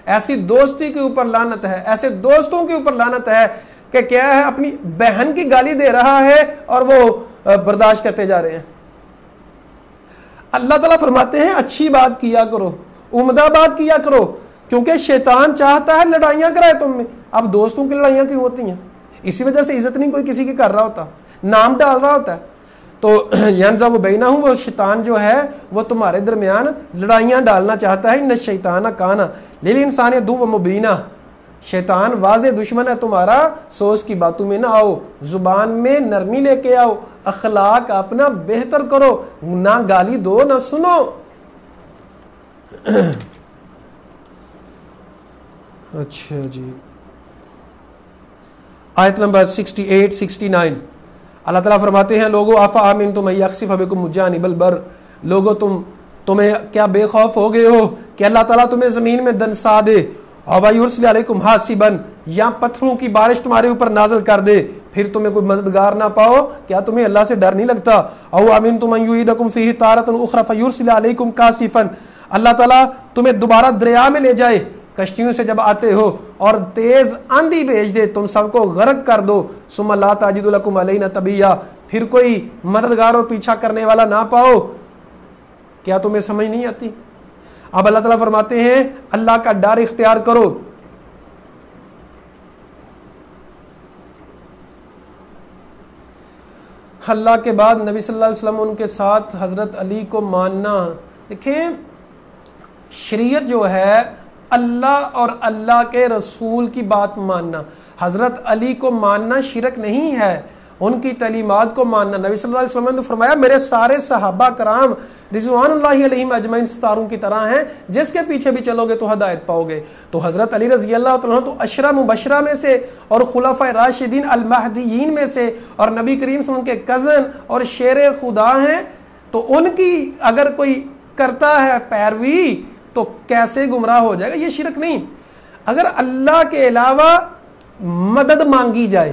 ایسی دوستی کے اوپر لعنت ہے، ایسے دوستوں کے اوپر لعنت ہے کہ کیا ہے اپنی بہن کی گالی دے رہا ہے اور وہ برداشت کرتے جا رہے ہیں. اللہ تعالیٰ فرماتے ہیں اچھی بات کیا کرو، عمدہ بات کیا کرو، کیونکہ شیطان چاہتا ہے لڑائیاں کرائے تم میں. اب دوستوں کی لڑائیاں کیوں ہوتی ہیں؟ اسی وجہ سے عزت نہیں کوئی کسی کی کر رہا ہوتا، نام ڈال رہا ہوتا ہے. تو ینزع بینہم، وہ شیطان جو ہے وہ تمہارے درمیان لڑائیاں ڈالنا چاہتا ہے. ان الشیطان کان للانسان عدوا مبینا، شیطان واضح دشمن ہے تمہارا. سو اس کی باتوں میں نہ آؤ، زبان میں نرمی لے کے آؤ، اخلاق اپنا بہتر کرو، نہ گالی دو نہ سنو. اچھا جی، آیت نمبر 68-69 اللہ تعالیٰ فرماتے ہیں لوگو آفا آمین تم یخسف بکم جانب البر، لوگو تمہیں کیا بے خوف ہو گئے ہو کہ اللہ تعالیٰ تمہیں زمین میں دنسا دے، وَيُرْسِلَ عَلَيْكُمْ حَاصِبًا، یا پتھروں کی بارش تمہارے اوپر نازل کر دے، پھر تمہیں کوئی مددگار نہ پاؤ، کیا تمہیں اللہ سے ڈر نہیں لگتا؟ أَوْ أَمِنْتُمْ أَنْ يُعِيدَكُمْ فِيهِ تَارَةً أُخْرَى فَيُرْسِلَ عَلَيْكُمْ كَاسِفًا، اللہ تعالیٰ تمہیں دوبارہ دریا میں لے جائے کشتیوں سے جب آتے ہو اور تیز آندھی بھیج دے، تم سب کو غرق کر دو، ثُمَّ لَا تَجِدُ لَكُمْ عَلَيْنَا تَبِيًّا، پھر کوئی مددگار اور پیچھا کرنے والا نہ پاؤ، کیا تمہیں سمجھ نہیں آتی؟ اب اللہ تعالیٰ فرماتے ہیں اللہ کا ڈر اختیار کرو۔ اللہ کے بعد نبی صلی اللہ علیہ وسلم ان کے ساتھ حضرت علی کو ماننا، دیکھیں شریعت جو ہے اللہ اور اللہ کے رسول کی بات ماننا، حضرت علی کو ماننا شرک نہیں ہے، ان کی تعلیمات کو ماننا۔ نبی صلی اللہ علیہ وسلم نے فرمایا میرے سارے صحابہ کرام رضوان اللہ علیہم اجمعین ستاروں کی طرح ہیں، جس کے پیچھے بھی چلو گے تو ہدایت پاؤ گے۔ تو حضرت علی رضی اللہ تعالیٰ عنہ تو عشرہ مبشرہ میں سے اور خلفائے راشدین المہدیین میں سے اور نبی کریم صلی اللہ علیہ وسلم کے کزن اور شیر خدا ہیں، تو ان کی اگر کوئی کرتا ہے پیروی تو کیسے گمراہ ہو جائے گا؟ یہ شرک نہیں۔ اگر اللہ کے علاوہ مدد مانگی جائے،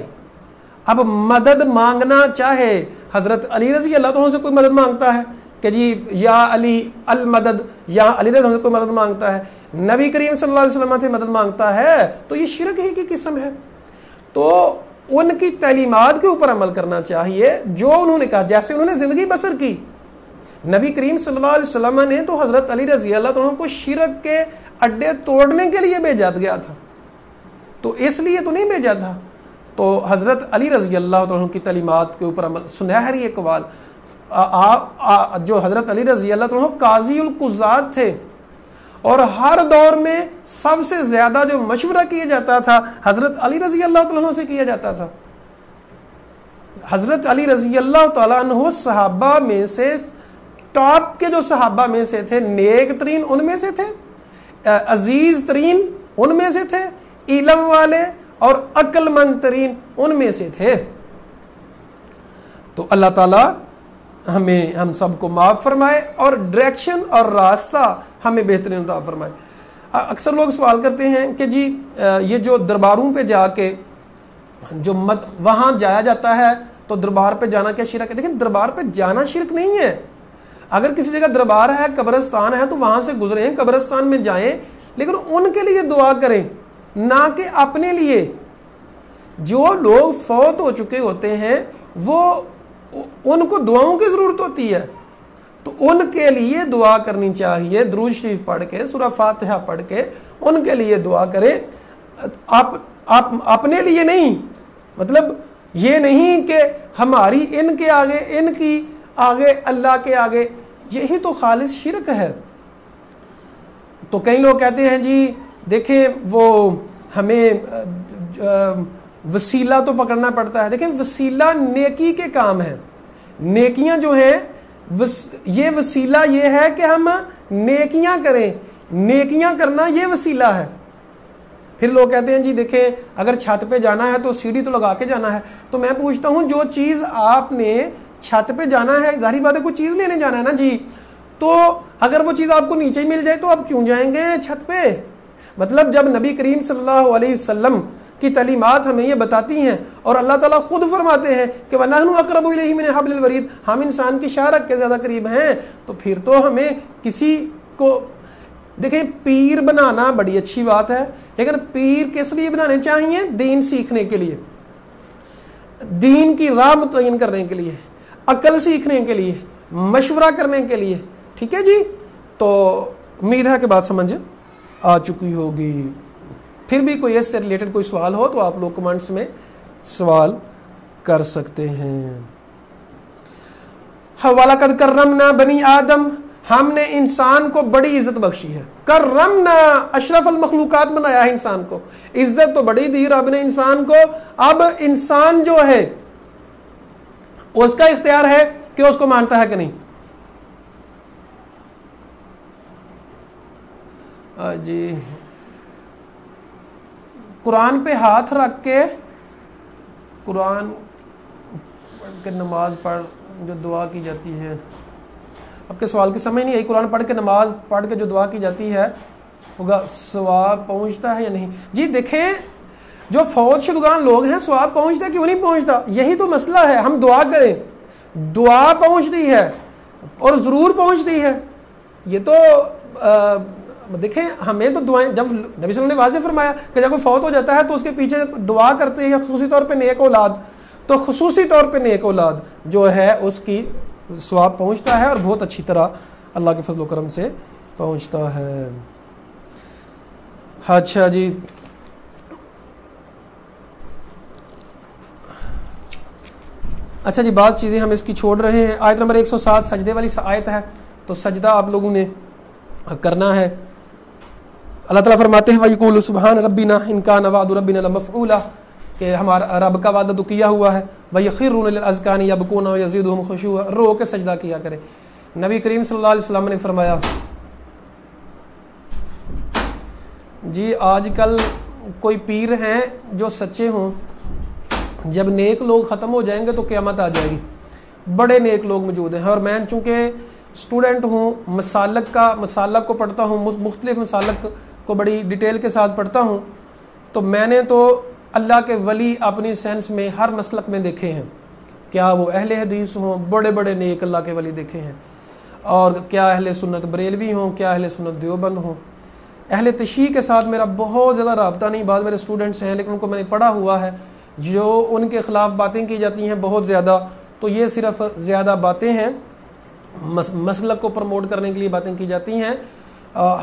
اب مدد مانگنا چاہے حضرت علی رضی اللہ عنہ سے کوئی مدد مانگتا ہے کہ جی یا علی المدد، یا علی رضی اللہ عنہ سے کوئی مدد مانگتا ہے، نبی کریم صلی اللہ علیہ وسلم سے مدد مانگتا ہے، تو یہ شرک ہی کی قسم ہے۔ تو ان کی تعلیمات کے اوپر عمل کرنا چاہیے جو انہوں نے کہا، جیسے انہوں نے زندگی بسر کی۔ نبی کریم صلی اللہ علیہ وسلم نے تو حضرت علی رضی اللہ عنہ کو شرک کے اڈے توڑنے کے لیے بھیجا گیا تھا، تو اس لیے تو نہیں بھیجا تھا۔ تو حضرت علی رضی اللہ عنہ کی تعلیمات کے اوپر عمل، سنہری اقوال، جو حضرت علی رضی اللہ عنہ قاضی القضات تھے، اور ہر دور میں سب سے زیادہ جو مشورہ کیا جاتا تھا حضرت علی رضی اللہ عنہ سے کیا جاتا تھا۔ حضرت علی رضی اللہ تعالیٰ عنہ صحابہ میں سے ٹاپ کے جو صحابہ میں سے تھے، نیک ترین ان میں سے تھے، عزیز ترین ان میں سے تھے، علم والے اور عقل مند ترین ان میں سے تھے۔ تو اللہ تعالیٰ ہم سب کو معاف فرمائے اور ڈائریکشن اور راستہ ہمیں بہترین عطا فرمائے۔ اکثر لوگ سوال کرتے ہیں کہ جی یہ جو درباروں پہ جا کے جو وہاں جایا جاتا ہے تو دربار پہ جانا کیا شرک ہے؟ دیکھیں دربار پہ جانا شرک نہیں ہے۔ اگر کسی جگہ دربار ہے، قبرستان ہے، تو وہاں سے گزریں، قبرستان میں جائیں، لیکن ان کے لیے دعا کریں، نہ کہ اپنے لیے۔ جو لوگ فوت ہو چکے ہوتے ہیں وہ ان کو دعاؤں کی ضرورت ہوتی ہے، تو ان کے لیے دعا کرنی چاہیے، درود شریف پڑھ کے، سورہ فاتحہ پڑھ کے ان کے لیے دعا کریں۔ آپ اپنے لیے نہیں، مطلب یہ نہیں کہ ہماری ان کے آگے، ان کی آگے، اللہ کے آگے، یہی تو خالص شرک ہے۔ تو کئی لوگ کہتے ہیں جی دیکھیں وہ ہمیں وسیلہ تو پکڑنا پڑتا ہے۔ دیکھیں وسیلہ نیکی کے کام ہے، نیکیاں جو ہیں یہ وسیلہ یہ ہے کہ ہم نیکیاں کریں، نیکیاں کرنا یہ وسیلہ ہے۔ پھر لوگ کہتے ہیں جی دیکھیں اگر چھت پہ جانا ہے تو سیڑھی تو لگا کے جانا ہے۔ تو میں پوچھتا ہوں جو چیز آپ نے چھت پہ جانا ہے، ظاہری بات ہے کوئی چیز لینے جانا ہے نا جی، تو اگر وہ چیز آپ کو نیچے ہی مل جائے تو آپ کیوں جائیں گے چھت پہ؟ مطلب جب نبی کریم صلی اللہ علیہ وسلم کی تعلیمات ہمیں یہ بتاتی ہیں اور اللہ تعالیٰ خود فرماتے ہیں کہ وَنَحْنُ أَقْرَبُ إِلَيْهِ مِنْ حَبْلِ الْوَرِيدِ، ہم انسان کی شارک کے زیادہ قریب ہیں، تو پھر تو ہمیں کسی کو دیکھیں پیر بنانا بڑی اچھی بات ہے، لیکن پیر کس لیے بنانے چاہیے؟ دین سیکھنے کے لیے، دین کی راہ متعین کرنے کے لیے، عقل سیکھنے کے لیے، مشورہ کرنے کے لیے، ٹھیک ہے جی۔ تو امید ہے کہ بات سمجھ آ چکی ہوگی۔ پھر بھی کوئی اس سے ریلیٹڈ کوئی سوال ہو تو آپ لوگ کمنٹس میں سوال کر سکتے ہیں۔ وَلَقَدْ كَرَّمْنَا بَنِي آدم، ہم نے انسان کو بڑی عزت بخشی ہے۔ کرمنا، اشرف المخلوقات بنایا ہے انسان کو، عزت تو بڑی دی رب نے انسان کو۔ اب انسان جو ہے اس کا اختیار ہے کہ اس کو مانتا ہے کہ نہیں۔ جی قرآن پہ ہاتھ رکھ کے قرآن پڑھ کے نماز پڑھ جو دعا کی جاتی ہے، آپ کے سوال کی سمجھ نہیں آئی. قرآن پڑھ کے نماز پڑھ کے جو دعا کی جاتی ہے ہوگا ثواب پہنچتا ہے یا نہیں؟ جی دیکھیں جو فوت شدگان لوگ ہیں ثواب پہنچتا کیوں نہیں پہنچتا؟ یہی تو مسئلہ ہے. ہم دعا کریں دعا پہنچتی ہے اور ضرور پہنچتی ہے. یہ تو دیکھیں ہمیں تو دعائیں جب نبی صلی اللہ علیہ وسلم نے واضح فرمایا کہ جب کوئی فوت ہو جاتا ہے تو اس کے پیچھے دعا کرتے ہیں خصوصی طور پہ نیک اولاد, تو خصوصی طور پہ نیک اولاد جو ہے اس کی ثواب پہنچتا ہے اور بہت اچھی طرح اللہ کے فضل و کرم سے پہنچتا ہے. اچھا جی اچھا جی بعض چیزیں ہم اس کی چھوڑ رہے ہیں. آیت نمبر 107 سجدے والی آیت ہے, تو سجدہ آپ لوگوں نے کرنا ہے. اللہ تعالیٰ فرماتے ہیں وَيَقُولُ سُبْحَانَ رَبِّنَا إِن كَانَ وَعْدُ رَبِّنَا لَمَفْعُولًا, کہ ہمارا رب کا وعدہ تو کیا ہوا ہے. وَيَخِرُّونَ لِلْأَذْقَانِ يَبْكُونَ وَيَزِيدُهُمْ خُشُوعًا, رو کے سجدہ کیا کریں. نبی کریم صلی اللہ علیہ وسلم نے فرمایا جی آج کل کوئی پیر ہیں جو سچے ہوں, جب نیک لوگ ختم ہو جائیں گے تو قیامت آ جائے گی. بڑے نیک لوگ موجود ہیں, اور میں چونکہ اسٹوڈنٹ ہوں, مسالک کو پڑھتا ہوں, مختلف مسالک کو بڑی ڈیٹیل کے ساتھ پڑھتا ہوں, تو میں نے تو اللہ کے ولی اپنی سینس میں ہر مسلک میں دیکھے ہیں. کیا وہ اہل حدیث ہوں, بڑے بڑے نیک اللہ کے ولی دیکھے ہیں, اور کیا اہل سنت بریلوی ہوں, کیا اہل سنت دیوبند ہوں. اہل تشیع کے ساتھ میرا بہت زیادہ رابطہ نہیں, بعض میرے اسٹوڈنٹس ہیں لیکن ان کو میں نے پڑھا ہوا ہے. جو ان کے خلاف باتیں کی جاتی ہیں بہت زیادہ, تو یہ صرف زیادہ باتیں ہیں, مسلک کو پروموٹ کرنے کے لیے باتیں کی جاتی ہیں.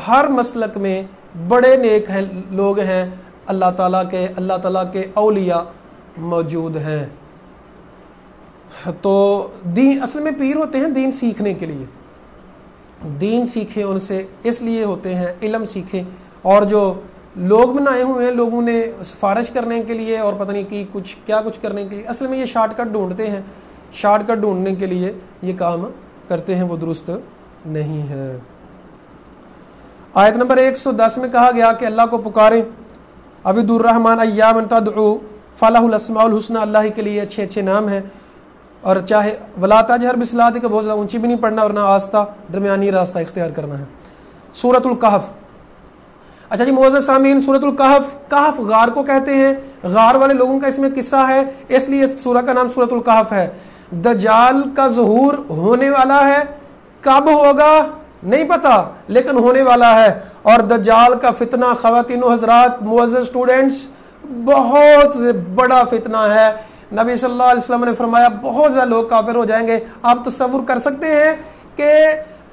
ہر مسلک میں بڑے نیک ہیں لوگ ہیں, اللہ تعالیٰ کے اولیاء موجود ہیں. تو دین اصل میں پیر ہوتے ہیں دین سیکھنے کے لیے, دین سیکھیں ان سے, اس لیے ہوتے ہیں علم سیکھیں. اور جو لوگ بنائے ہوئے ہیں لوگوں نے سفارش کرنے کے لیے اور پتہ نہیں کیا کچھ کرنے کے لیے, اصل میں یہ شارٹ کٹ ڈھونڈتے ہیں, شارٹ کٹ ڈھونڈنے کے لیے یہ کام کرتے ہیں, وہ درست نہیں ہے. آیت نمبر 110 میں کہا گیا کہ اللہ کو پکاریں, عبد الرحمن ایام تدعو فلاح الاسماء الحسنى, اللہ کے لیے اچھے اچھے نام ہیں. اور چاہے ولا تجہر بصلاتک, بہت زیادہ اونچی بھی نہیں پڑھنا اور نہ آہستہ, درمیانی راستہ اختیار کرنا ہے. سورۃ الکہف. اچھا جی معزز سامعین, سورۃ الکہف, کہف غار کو کہتے ہیں, غار والے لوگوں کا اس میں قصہ ہے, اس لیے اس سورہ کا نام سورۃ الکہف ہے. دجال کا ظہور ہونے والا ہے, کب ہوگا نہیں پتا لیکن ہونے والا ہے. اور دجال کا فتنہ خواتین و حضرات, معزز اسٹوڈنٹس, بہت بڑا فتنہ ہے. نبی صلی اللہ علیہ وسلم نے فرمایا بہت زیادہ لوگ کافر ہو جائیں گے. آپ تصور کر سکتے ہیں کہ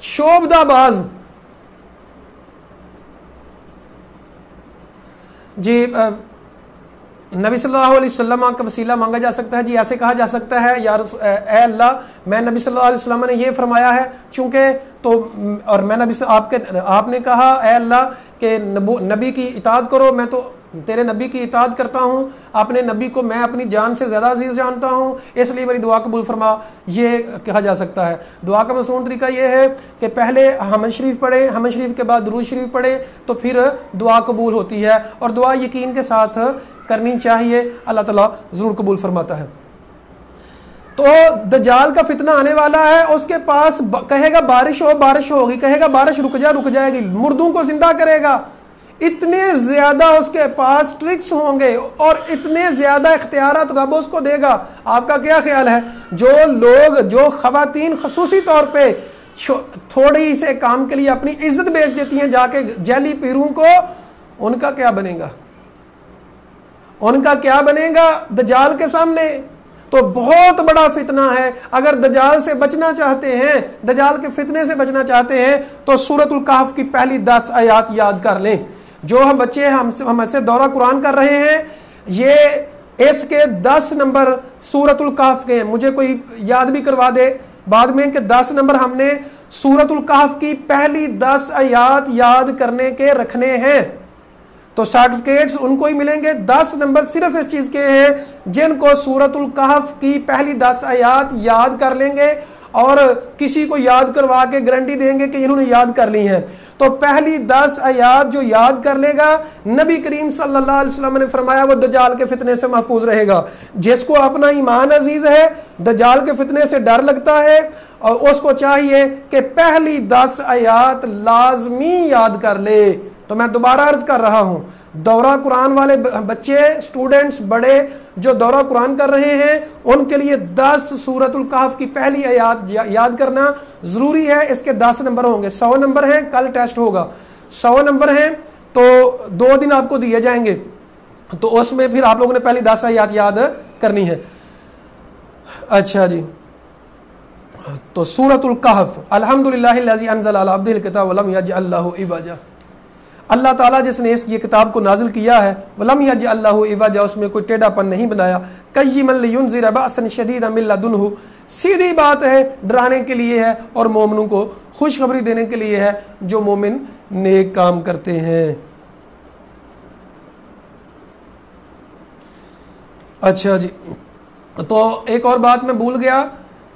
شعبدہ باز جی نبی صلی اللہ علیہ وسلم کا وسیلہ مانگا جا سکتا ہے. جی ایسے کہا جا سکتا ہے یا اے اللہ, میں نبی صلی اللہ علیہ وسلم نے یہ فرمایا ہے چونکہ تو, اور میں نبی سے آپ نے کہا اے اللہ کہ نبی کی اطاعت کرو, میں تو تیرے نبی کی اطاعت کرتا ہوں, اپنے نبی کو میں اپنی جان سے زیادہ عزیز جانتا ہوں, اس لیے میری دعا قبول فرما, یہ کہا جا سکتا ہے. دعا کا مصنون طریقہ یہ ہے کہ پہلے حمد شریف پڑھیں, حمد شریف کے بعد درود شریف پڑھیں, تو پھر دعا قبول ہوتی ہے. اور دعا یقین کے ساتھ کرنی چاہیے, اللہ تعالیٰ ضرور قبول فرماتا ہے. تو دجال کا فتنہ آنے والا ہے, اس کے پاس کہے گا بارش ہو, بارش ہوگی, کہے گا بارش رک جائے گی, مردوں کو زندہ کرے گا. اتنے زیادہ اس کے پاس ٹرکس ہوں گے اور اتنے زیادہ اختیارات رب اس کو دے گا. آپ کا کیا خیال ہے, جو خواتین خصوصی طور پہ تھوڑی سے کام کے لیے اپنی عزت بیچ دیتی ہیں جا کے جعلی پیروں کو, ان کا کیا بنے گا, ان کا کیا بنے گا دجال کے سامنے؟ تو بہت بڑا فتنہ ہے. اگر دجال سے بچنا چاہتے ہیں, دجال کے فتنے سے بچنا چاہتے ہیں, تو سورۃ الکہف کی پہلی 10 آیات یاد کر لیں. جو ہم بچے ہم سے دورہ قرآن کر رہے ہیں, یہ اس کے 10 نمبر سورۃ الکہف کے ہیں. مجھے کوئی یاد بھی کروا دے بعد میں کہ 10 نمبر ہم نے سورۃ الکہف کی پہلی 10 آیات یاد کرنے کے رکھنے ہیں. تو سرٹیفکیٹس ان کو ہی ملیں گے. 10 نمبر صرف اس چیز کے ہیں جن کو سورۃ الکہف کی پہلی 10 آیات یاد کر لیں گے, اور کسی کو یاد کروا کے گارنٹی دیں گے کہ انہوں نے یاد کر لی ہیں. تو پہلی 10 آیات جو یاد کر لے گا, نبی کریم صلی اللہ علیہ وسلم نے فرمایا وہ دجال کے فتنے سے محفوظ رہے گا. جس کو اپنا ایمان عزیز ہے, دجال کے فتنے سے ڈر لگتا ہے, اور اس کو چاہیے کہ پہلی 10 آیات لازمی یاد کر لے۔ تو میں دوبارہ عرض کر رہا ہوں، دورہ قرآن والے بچے، سٹوڈنٹس، بڑے جو دورہ قرآن کر رہے ہیں، ان کے لیے 10 سورۃ الکہف کی پہلی آیات یاد کرنا ضروری ہے۔ اس کے 10 نمبر ہوں گے، 100 نمبر ہیں، کل ٹیسٹ ہوگا، 100 نمبر ہیں تو 2 دن آپ کو دیے جائیں گے، تو اس میں پھر آپ لوگوں نے پہلی 10 آیات یاد کرنی ہے۔ اچھا جی، تو سورۃ الکہف، الحمدللہ الذی انزل علی عبدہ الکتاب ولم یجعل لہ عوجا، اللہ تعالیٰ جس نے یہ کتاب کو نازل کیا ہے، ولم یجعل لہ عوجا، اس میں کوئی ٹیڑھا پن نہیں بنایا، قیما لینذر بأسا شدیدا من لدنہ، سیدھی بات ہے، ڈرانے کے لیے ہے اور مومنوں کو خوشخبری دینے کے لیے ہے جو مومن نیک کام کرتے ہیں۔ اچھا جی، تو ایک اور بات میں بھول گیا،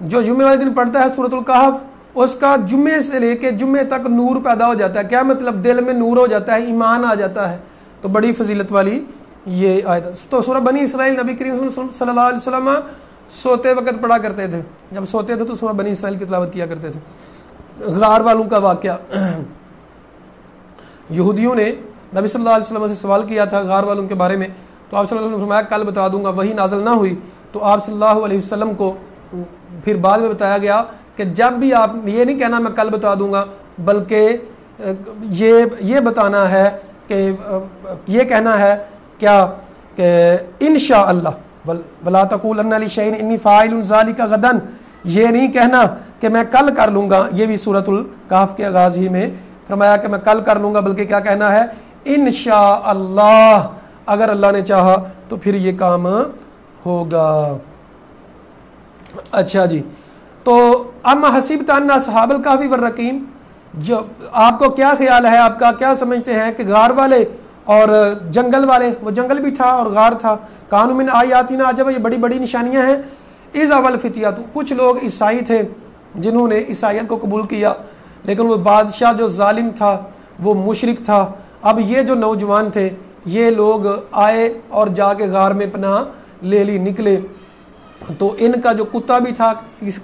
جو جمعے والے دن پڑھتا ہے سورۃ الکہف، اس کا جمعے سے لے کے جمعے تک نور پیدا ہو جاتا ہے۔ کیا مطلب؟ دل میں نور ہو جاتا ہے، ایمان آ جاتا ہے، تو بڑی فضیلت والی یہ آیت ہے۔ تو سورہ بنی اسرائیل نبی کریم صلی اللہ علیہ وسلم سوتے وقت پڑھا کرتے تھے، جب سوتے تھے تو سورہ بنی اسرائیل کی تلاوت کیا کرتے تھے۔ غار والوں کا واقعہ، یہودیوں نے نبی صلی اللہ علیہ وسلم سے سوال کیا تھا غار والوں کے بارے میں، تو آپ صلی اللہ علیہ وسلم نے فرمایا کل بتا دوں گا، وہی نازل نہ ہوئی، تو آپ صلی اللہ علیہ وسلم کو پھر بعد میں بتایا گیا کہ جب بھی آپ یہ نہیں کہنا میں کل بتا دوں گا، بلکہ یہ بتانا ہے کہ یہ کہنا ہے کیا کہ انشاءاللہ ولا تقولن لشیء انی فاعل ذلک غدا، یہ نہیں کہنا کہ میں کل کر لوں گا، یہ بھی سورۃ الکہف کے آغاز ہی میں فرمایا کہ میں کل کر لوں گا، بلکہ کیا کہنا ہے؟ انشاءاللہ، اگر اللہ نے چاہا تو پھر یہ کام ہوگا۔ اچھا جی، تو اما حسبت ان اصحاب الکہف والرقیم، جو آپ کو کیا خیال ہے، آپ کا کیا سمجھتے ہیں کہ غار والے اور جنگل والے، وہ جنگل بھی تھا اور غار تھا، کانوا من آیاتنا عجبا، یہ بڑی بڑی نشانیاں ہیں۔ اذ اول فتیہ، کچھ لوگ عیسائی تھے جنہوں نے عیسائیت کو قبول کیا، لیکن وہ بادشاہ جو ظالم تھا وہ مشرک تھا۔ اب یہ جو نوجوان تھے یہ لوگ آئے اور جا کے غار میں پناہ لے لی، نکلے، تو ان کا جو کتا بھی تھا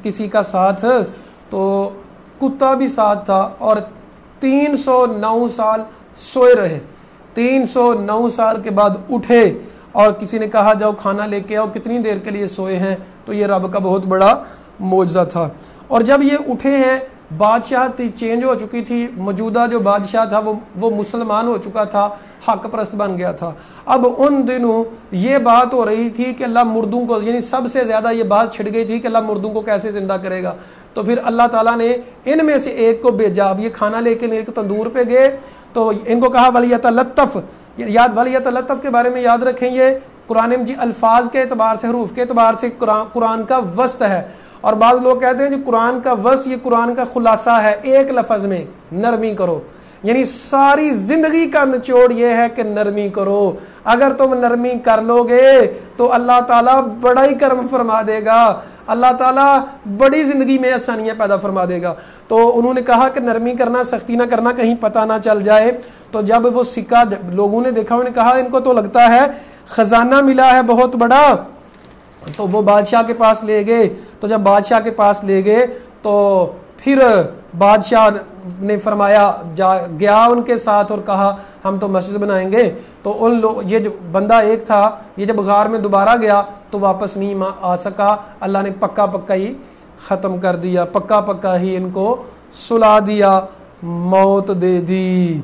کسی کا ساتھ، تو کتا بھی ساتھ تھا، اور 309 سال سوئے رہے، 309 سال کے بعد اٹھے، اور کسی نے کہا جاؤ کھانا لے کے آؤ، کتنی دیر کے لیے سوئے ہیں؟ تو یہ رب کا بہت بڑا معجزہ تھا۔ اور جب یہ اٹھے ہیں، بادشاہ چینج ہو چکی تھی، موجودہ جو بادشاہ تھا وہ مسلمان ہو چکا تھا، حق پرست بن گیا تھا۔ اب ان دنوں یہ بات ہو رہی تھی کہ اللہ مردوں کو، یعنی سب سے زیادہ یہ بات چھڑ گئی تھی کہ اللہ مردوں کو کیسے زندہ کرے گا، تو پھر اللہ تعالیٰ نے ان میں سے ایک کو بھیجا۔ اب یہ کھانا لے کے ایک تندور پہ گئے تو ان کو کہا ولیتلطف، ولیتلطف کے بارے میں یاد رکھیں، یہ قرآن مجید الفاظ کے اعتبار سے، حروف کے اعتبار سے قرآن کا وسط ہے، اور بعض لوگ کہتے ہیں کہ قرآن کا وسط یہ قرآن کا خلاصہ ہے، ایک لفظ میں نرمی کرو، یعنی ساری زندگی کا نچوڑ یہ ہے کہ نرمی کرو۔ اگر تم نرمی کر لو گے تو اللہ تعالیٰ بڑا ہی کرم فرما دے گا، اللہ تعالیٰ بڑی زندگی میں آسانیاں پیدا فرما دے گا۔ تو انہوں نے کہا کہ نرمی کرنا، سختی نہ کرنا، کہیں پتہ نہ چل جائے۔ تو جب وہ سکہ لوگوں نے دیکھا، انہوں نے کہا ان کو تو لگتا ہے خزانہ ملا ہے بہت بڑا، تو وہ بادشاہ کے پاس لے گئے۔ تو جب بادشاہ کے پاس لے گئے تو پھر بادشاہ نے فرمایا، گیا ان کے ساتھ اور کہا ہم تو مسجد بنائیں گے۔ تو ان لوگ، یہ جو بندہ ایک تھا، یہ جب غار میں دوبارہ گیا تو واپس نہیں آ سکا، اللہ نے پکا پکا ہی ختم کر دیا، پکا پکا ہی ان کو سلا دیا، موت دے دی۔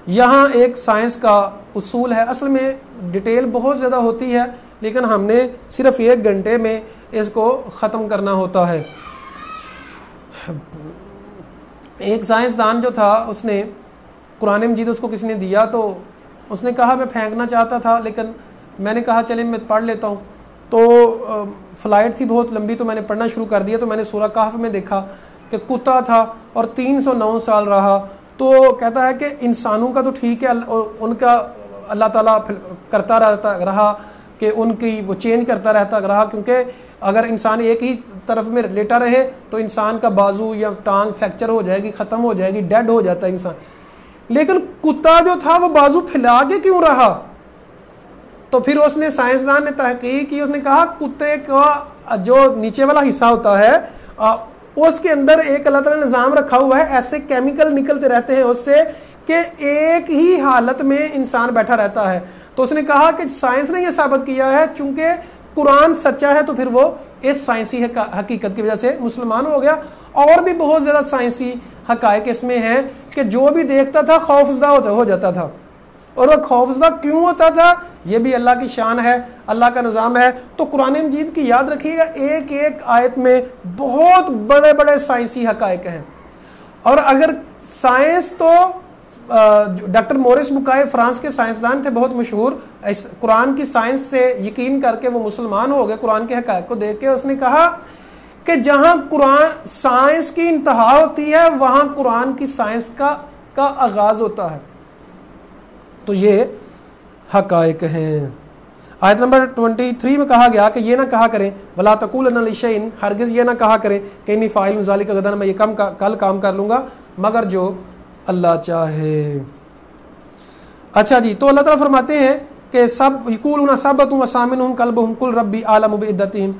یہاں ایک سائنس کا اصول ہے، اصل میں ڈیٹیل بہت زیادہ ہوتی ہے لیکن ہم نے صرف 1 گھنٹے میں اس کو ختم کرنا ہوتا ہے۔ ایک سائنسدان جو تھا، اس نے قرآن مجید اس کو کسی نے دیا، تو اس نے کہا میں پھینکنا چاہتا تھا لیکن میں نے کہا چلیں میں پڑھ لیتا ہوں۔ تو فلائٹ تھی بہت لمبی، تو میں نے پڑھنا شروع کر دیا۔ تو میں نے سورہ کہف میں دیکھا کہ کتا تھا اور 309 سال رہا۔ تو کہتا ہے کہ انسانوں کا تو ٹھیک ہے، ان کا اللہ تعالیٰ کرتا رہا کہ ان کی وہ چینج کرتا رہا، کیونکہ اگر انسان ایک ہی طرف میں لیٹا رہے تو انسان کا بازو یا ٹانگ فریکچر ہو جائے گی، ختم ہو جائے گی، ڈیڈ ہو جاتا ہے انسان۔ لیکن کتا جو تھا وہ بازو پھیلا کے کیوں رہا؟ تو پھر اس نے، سائنسدان نے تحقیق کی، اس نے کہا کتے کا جو نیچے والا حصہ ہوتا ہے اس کے اندر ایک اللہ تعالیٰ نے نظام رکھا ہوا ہے، ایسے کیمیکل نکلتے رہتے ہیں اس سے کہ ایک ہی حالت میں انسان بیٹھا رہتا ہے۔ تو اس نے کہا کہ سائنس نے یہ ثابت کیا ہے چونکہ قرآن سچا ہے، تو پھر وہ اس سائنسی حقیقت کی وجہ سے مسلمان ہو گیا۔ اور بھی بہت زیادہ سائنسی حقائق اس میں ہیں کہ جو بھی دیکھتا تھا خوفزدہ ہو جاتا تھا، اور وہ خوفزدہ کیوں ہوتا تھا یہ بھی اللہ کی شان ہے، اللہ کا نظام ہے۔ تو قرآن مجید کی یاد رکھیے گا، ایک ایک آیت میں بہت بڑے بڑے سائنسی حقائق ہیں۔ اور اگر سائنس تو ڈاکٹر مورس بکائے فرانس کے سائنسدان تھے بہت مشہور، قرآن کی سائنس سے یقین کر کے وہ مسلمان ہو گئے قرآن کے حقائق کو دیکھ کے۔ اس نے کہا کہ جہاں قرآن سائنس کی انتہا ہوتی ہے وہاں قرآن کی سائنس کا آغاز ہوتا ہے۔ تو یہ حقائق ہیں۔ آیت نمبر 23 میں کہا گیا کہ یہ نہ کہا کریں وَلَا تَقُولَنَّ لِشَيْءٍ، ہرگز یہ نہ کہا کریں کہ انی فاعل ذَلِکَ غَدًا، میں یہ کل کام کر لوں گا مگر جو اللہ چاہے۔ اچھا جی، تو اللہ تعالیٰ فرماتے ہیں کہ سب یقولون سبۃ وثامنہم کلبہم قل ربی اعلم بعدتہم،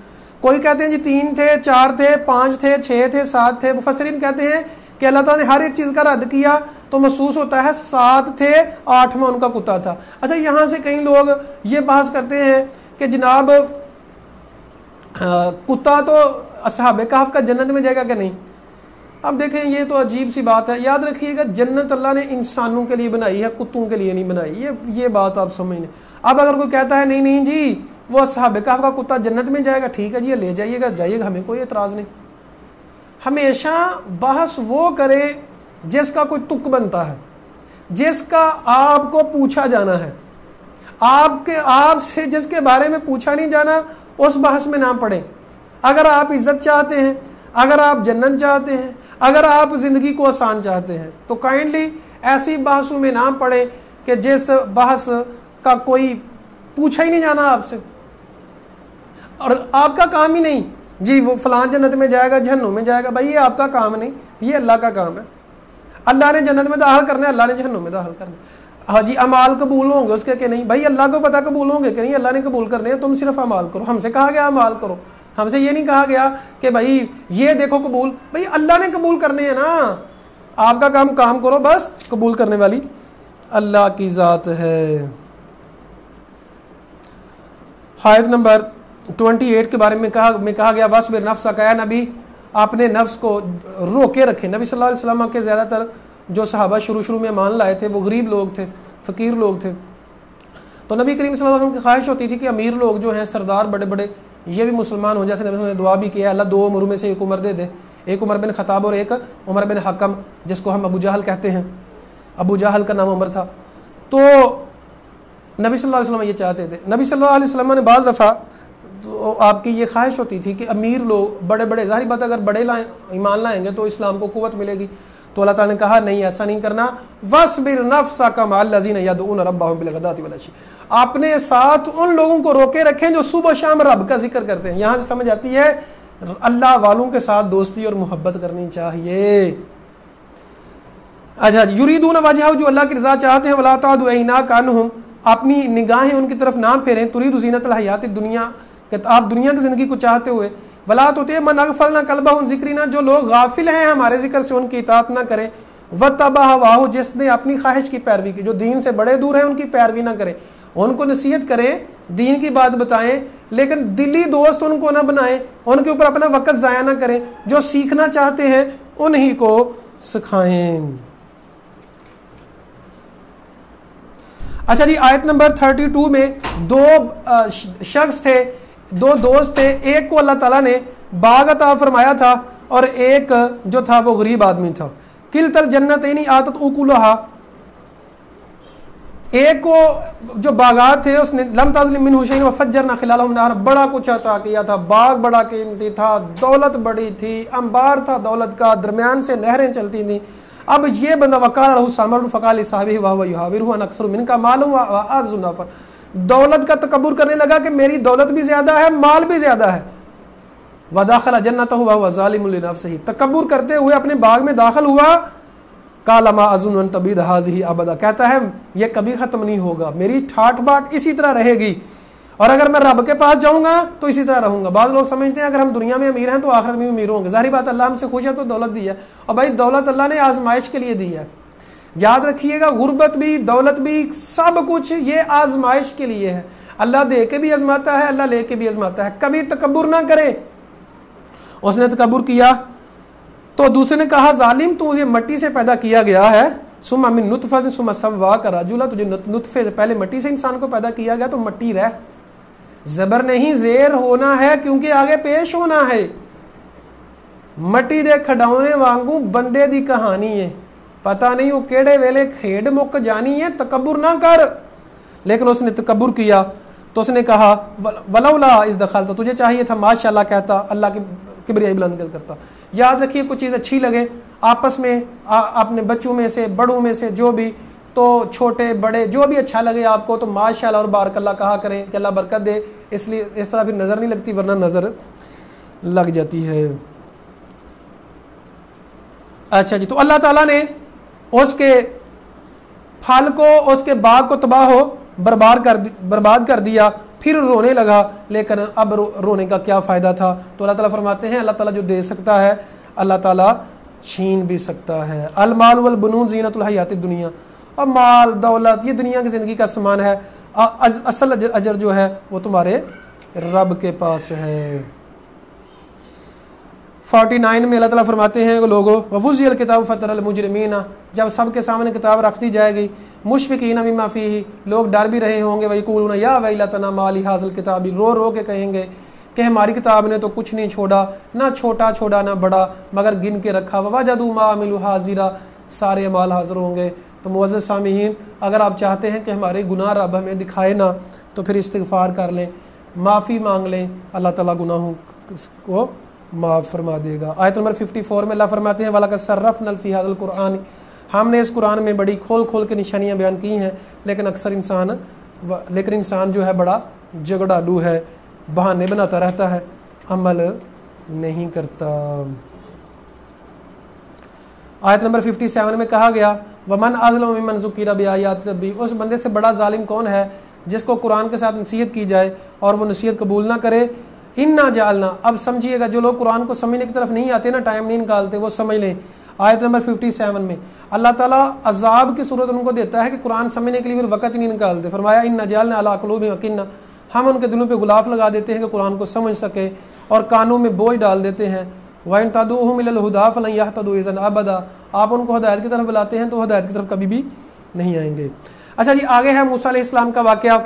کوئی کہتے ہیں جی 3 تھے، 4 تھے، 5 تھے، 6 تھے، 7 تھے۔ مفسرین کہتے ہیں کہ اللہ تعالیٰ نے ہر ایک چیز کا رد کیا تو محسوس ہوتا ہے 7 تھے، 8واں ان کا کتا تھا۔ اچھا، یہاں سے کئی لوگ یہ بحث کرتے ہیں کہ جناب کتا تو اصحاب کہف کا جنت میں جائے گا کہ نہیں؟ اب دیکھیں یہ تو عجیب سی بات ہے۔ یاد رکھیے گا جنت اللہ نے انسانوں کے لیے بنائی ہے، کتوں کے لیے نہیں بنائی، یہ بات آپ سمجھ لیں۔ اب اگر کوئی کہتا ہے نہیں نہیں جی وہ اصحاب کہف کا کتا جنت میں جائے گا، ٹھیک ہے جی لے جائیے گا، ہمیں کوئی اعتراض نہیں۔ ہمیشہ بحث وہ کرے جس کا کوئی تک بنتا ہے، جس کا آپ کو پوچھا جانا ہے۔ آپ سے جس کے بارے میں پوچھا نہیں جانا اس بحث میں نہ پڑیں۔ اگر آپ عزت چاہتے ہیں، اگر آپ جنت چاہتے ہیں، اگر آپ زندگی کو آسان چاہتے ہیں تو کائنڈلی ایسی بحثوں میں نہ پڑیں کہ جس بحث کا کوئی پوچھا ہی نہیں جانا آپ سے، اور آپ کا کام ہی نہیں جی وہ فلان جنت میں جائے گا، جہنم میں جائے گا۔ بھائی یہ آپ کا کام نہیں، یہ اللہ کا کام ہے۔ اللہ نے جنت میں داخل کرنا ہے، اللہ نے جہنم میں داخل کرنا ہے۔ ہاں جی اعمال قبول ہوں گے اس کے کہ نہیں؟ بھائی اللہ کو پتہ قبول ہوں گے کہ نہیں، اللہ نے قبول کرنے ہیں، تم صرف اعمال کرو۔ ہم سے کہا گیا اعمال کرو، ہم سے یہ نہیں کہا گیا کہ بھائی یہ دیکھو قبول، بھائی اللہ نے قبول کرنے ہیں نا، آپ کا کام کرو، بس قبول کرنے والی اللہ کی ذات ہے۔ آیت نمبر 28 کے بارے میں کہا گیا وَاصْبِرْ نَفْسَكَ، اے نبی اپنے نفس کو روکے رکھیں۔ نبی صلی اللہ علیہ وسلم کے زیادہ تر جو صحابہ شروع میں مان لائے تھے وہ غریب لوگ تھے، فقیر لوگ تھے، تو نبی کریم صلی اللہ علیہ وسلم کی خواہش ہوتی تھی کہ امیر لوگ جو ہیں، سردار بڑے بڑے، یہ بھی مسلمان ہوں۔ جیسے نبی صلی اللہ علیہ وسلم نے دعا بھی کیا، اللہ 2 عمر میں سے ایک عمر دے دے، ایک عمر بن خطاب اور ایک عمر بن حکم، جس کو ہم ابو جہل کہتے ہیں، ابو جہل کا نام عمر تھا۔ تو نبی صلی اللہ علیہ وسلم یہ چاہتے تھے۔ نبی صلی اللہ علیہ وسلم نے بعض دفعہ تو آپ کی یہ خواہش ہوتی تھی کہ امیر لوگ بڑے بڑے، ظاہری بات اگر بڑے ایمان لائیں گے تو اسلام کو قوت ملے گی، تو اللہ تعالیٰ نے کہا نہیں ایسا نہیں کرنا، وَاصْبِرْ نَفْسَكَ مَعَ الَّذِينَ يَدْعُونَ رَبَّهُم بِالْغَدَاةِ وَالْعَشِيِّ، اپنے ساتھ ان لوگوں کو روکے رکھیں جو صبح شام رب کا ذکر کرتے ہیں۔ یہاں سے سمجھ آتی ہے اللہ والوں کے ساتھ دوستی اور محبت کرنی چاہیے۔ اچھا جی، یریدون وجہہ، جو اللہ کی رضا چاہتے ہیں، وَلَا تَعْدُ عَيْنَاكَ عَنْهُمْ، اپنی نگاہیں ان کی طرف نہ پھیریں، تُرِيدُ زِينَةَ الْحَيَاةِ الدُّنْيَا، کہ آپ دنیا کی زندگی کو چاہتے ہوئے، وَلَا تُطِعْ مَنْ أَغْفَلْنَا قَلْبَهُ عَنْ ذِكْرِنَا، جو لوگ غافل ہیں ہمارے ذکر سے ان کی اطاعت نہ کریں، وَاتَّبَعَ هَوَاهُ، جس نے اپنی خواہش کی پیروی کی، جو دین سے بڑے دور ہیں ان کی پیروی نہ کریں، ان کو نصیحت کریں، دین کی بات بتائیں، لیکن دلی دوست ان کو نہ بنائیں، ان کے اوپر اپنا وقت ضائع نہ کریں، جو سیکھنا چاہتے ہیں انہی کو سکھائیں۔ اچھا جی، آیت نمبر 32 میں 2 شخص تھے، 2 دوست تھے، ایک کو اللہ تعالیٰ نے باغ عطا فرمایا تھا اور ایک جو تھا وہ غریب آدمی تھا۔ کلتا الجنتین آتت اکلھا، ایک کو جو باغات تھے اس نے لم تظلم منہ شیئا وفجرنا خلالہم نہرا، بڑا کچھ عطا کیا تھا، باغ بڑا قیمتی تھا، دولت بڑی تھی، انبار تھا دولت کا، درمیان سے نہریں چلتی تھیں۔ اب یہ بندہ وقال لہ ثمر فقال لصاحبہ وہو یحاورہ انا اکثر منک مالا واعز نفرا، دولت کا تکبر کرنے لگا کہ میری دولت بھی زیادہ ہے، مال بھی زیادہ ہے۔ ودخل جنتہ وہو ظالم لنفسہ، تکبر کرتے ہوئے اپنے باغ میں داخل ہوا۔ قال ما اظن ان تبید ھذہ ابدا، کہتا ہے یہ کبھی ختم نہیں ہوگا، میری ٹھاٹ باٹ اسی طرح رہے گی۔ اور اگر میں رب کے پاس جاؤں گا تو اسی طرح رہوں گا. بعض لوگ سمجھتے ہیں اگر ہم دنیا میں امیر ہیں تو آخرت میں بھی امیر ہوں گے. ظاہری بات اللہ ہم سے خوش ہے تو دولت دی ہے, اور بھائی دولت اللہ نے آزمائش کے لیے دی ہے. یاد رکھیے گا, غربت بھی, دولت بھی, سب کچھ یہ آزمائش کے لیے ہے. اللہ دے کے بھی آزماتا ہے, اللہ لے کے بھی آزماتا ہے. کبھی تکبر نہ کرے. اس نے تکبر کیا تو دوسرے نے کہا ظالم تو یہ مٹی سے پیدا کیا گیا ہے, ثم من نطفہ ثم سواک رجلا, تجھے نطفے سے پہلے مٹی سے انسان کو پیدا کیا گیا تو مٹی رہ. زبر نہیں زیر ہونا ہے کیونکہ آگے پیش ہونا ہے. مٹی دے کھڈاونے وانگوں بندے دی کہانی ہے, پتہ نہیں وہ کیڑے ویلے کھیڈ مک جانی ہے. تکبر نہ کر. لیکن اس نے تکبر کیا تو اس نے کہا ولولا اذ دخلت, تجھے چاہیے تھا ماشاءاللہ کہتا, اللہ کی کبریائی بلند کرتا. یاد رکھیے کچھ چیز اچھی لگے آپس میں, اپنے بچوں میں سے, بڑوں میں سے, جو بھی, تو چھوٹے بڑے جو بھی اچھا لگے آپ کو تو ماشاءاللہ اور بارک اللہ کہا کریں کہ اللہ برکت دے. اس لیے اس طرح بھی نظر نہیں لگتی, ورنہ نظر لگ جاتی ہے. اچھا جی, تو اللہ تعالیٰ نے اس کے پھل کو, اس کے باغ کو تباہ ہو برباد کر دیا. پھر رونے لگا, لیکن اب رونے کا کیا فائدہ تھا. تو اللہ تعالیٰ فرماتے ہیں اللہ تعالیٰ جو دے سکتا ہے اللہ تعالیٰ چھین بھی سکتا ہے. المال والبنون زینت الحیات الدنیا, اور مال دولت یہ دنیا کی زندگی کا سامان ہے, اصل اجر جو ہے وہ تمہارے رب کے پاس ہے. 49 میں اللہ تعالیٰ فرماتے ہیں لوگوں وَوُزِّيَ الْكِتَابُ فَتَرَى الْمُجْرِمِينَ, جب سب کے سامنے کتاب رکھ دی جائے گی, مُشْفِقِينَ مِمَّا فِيهِ, لوگ ڈر بھی رہے ہوں گے, وَيَقُولُونَ يَا وَيْلَتَنَا مَا لِهَٰذَا الْكِتَابِ, رو رو کے کہیں گے کہ ہماری کتاب نے تو کچھ نہیں چھوڑا, نہ چھوٹا چھوڑا نہ بڑا, مگر گن کے رکھا. وَوَجَدُوا مَا عَمِلُوا حَاضِرًا, سارے اعمال حاضر ہوں گے. تو معزز سامعین, اگر آپ چاہتے ہیں کہ ہمارے گناہ رب ہمیں دکھائے نا تو پھر استغفار کر لیں, معافی مانگ لیں, اللہ تعالیٰ گناہوں کو معاف فرما دے گا. آیت نمبر 54 میں اللہ فرماتے ہیں وَلَقَدْ صَرَّفْنَا فِي هَذَا الْقُرْآنِ, ہم نے اس قرآن میں بڑی کھول کھول کے نشانیاں بیان کی ہیں, لیکن انسان جو ہے بڑا جھگڑالو ہے, بہانے بناتا رہتا ہے, عمل نہیں کرتا. آیت نمبر 57 میں کہا گیا وَمَنْ أَظْلَمُ مِمَّنْ ذُكِّرَ بِآيَاتِ رَبِّهِ, اس بندے سے بڑا ظالم کون ہے جس کو قرآن کے ساتھ نصیحت کی جائے اور وہ نصیحت قبول نہ کرے. اِنَّا جَعَلْنَا, اب سمجھیے گا جو لوگ قرآن کو سمجھنے کی طرف نہیں آتے نا, ٹائم نہیں نکالتے, وہ سمجھ لیں. آیت نمبر 57 میں اللہ تعالیٰ عذاب کی صورت ان کو دیتا ہے کہ قرآن سمجھنے کے لیے پھر وقت ہی نہیں نکالتے. فرمایا اِنَّا جَعَلْنَا عَلَىٰ قُلُوبِهِمْ أَكِنَّةً, ہم ان کے دلوں پہ غلاف لگا دیتے ہیں کہ قرآن کو سمجھ سکے, اور کانوں میں بوجھ ڈال دیتے ہیں. وَإِن تَدْعُوهُمْ إِلَى الْهُدَىٰ فَلَن يَهْتَدُوا إِذًا أَبَدًا, آپ ان کو ہدایت کی طرف بلاتے ہیں تو ہدایت کی طرف کبھی بھی نہیں آئیں گے. اچھا جی, آگے ہے موسیٰ علیہ السلام کا واقعہ.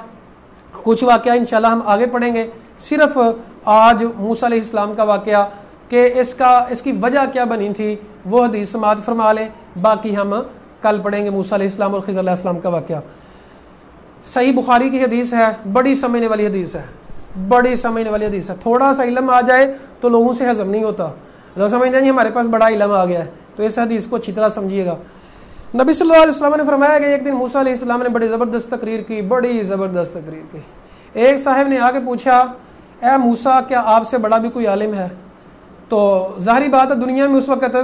کچھ واقعہ انشاءاللہ ہم آگے پڑھیں گے, صرف آج موسیٰ علیہ السلام کا واقعہ کہ اس کی وجہ کیا بنی تھی وہ حدیث سماعت فرما لیں, باقی ہم کل پڑھیں گے موسیٰ علیہ السلام اور خضر علیہ السلام کا واقعہ. صحیح بخاری کی حدیث ہے, بڑی سمجھنے والی حدیث ہے, بڑی سمجھنے والی حدیث ہے. تھوڑا سا علم آ جائے تو لوگوں سے ہضم نہیں ہوتا, لوگ سمجھتے ہیں ہمارے پاس بڑا علم آ گیا ہے, تو اس حدیث کو اچھی طرح سمجھیے گا. نبی صلی اللہ علیہ وسلم نے فرمایا کہ ایک دن موسیٰ علیہ السلام نے بڑی زبردست تقریر کی, بڑی زبردست تقریر کی. ایک صاحب نے آ کے پوچھا اے موسیٰ کیا آپ سے بڑا بھی کوئی عالم ہے؟ تو ظاہری بات ہے دنیا میں اس وقت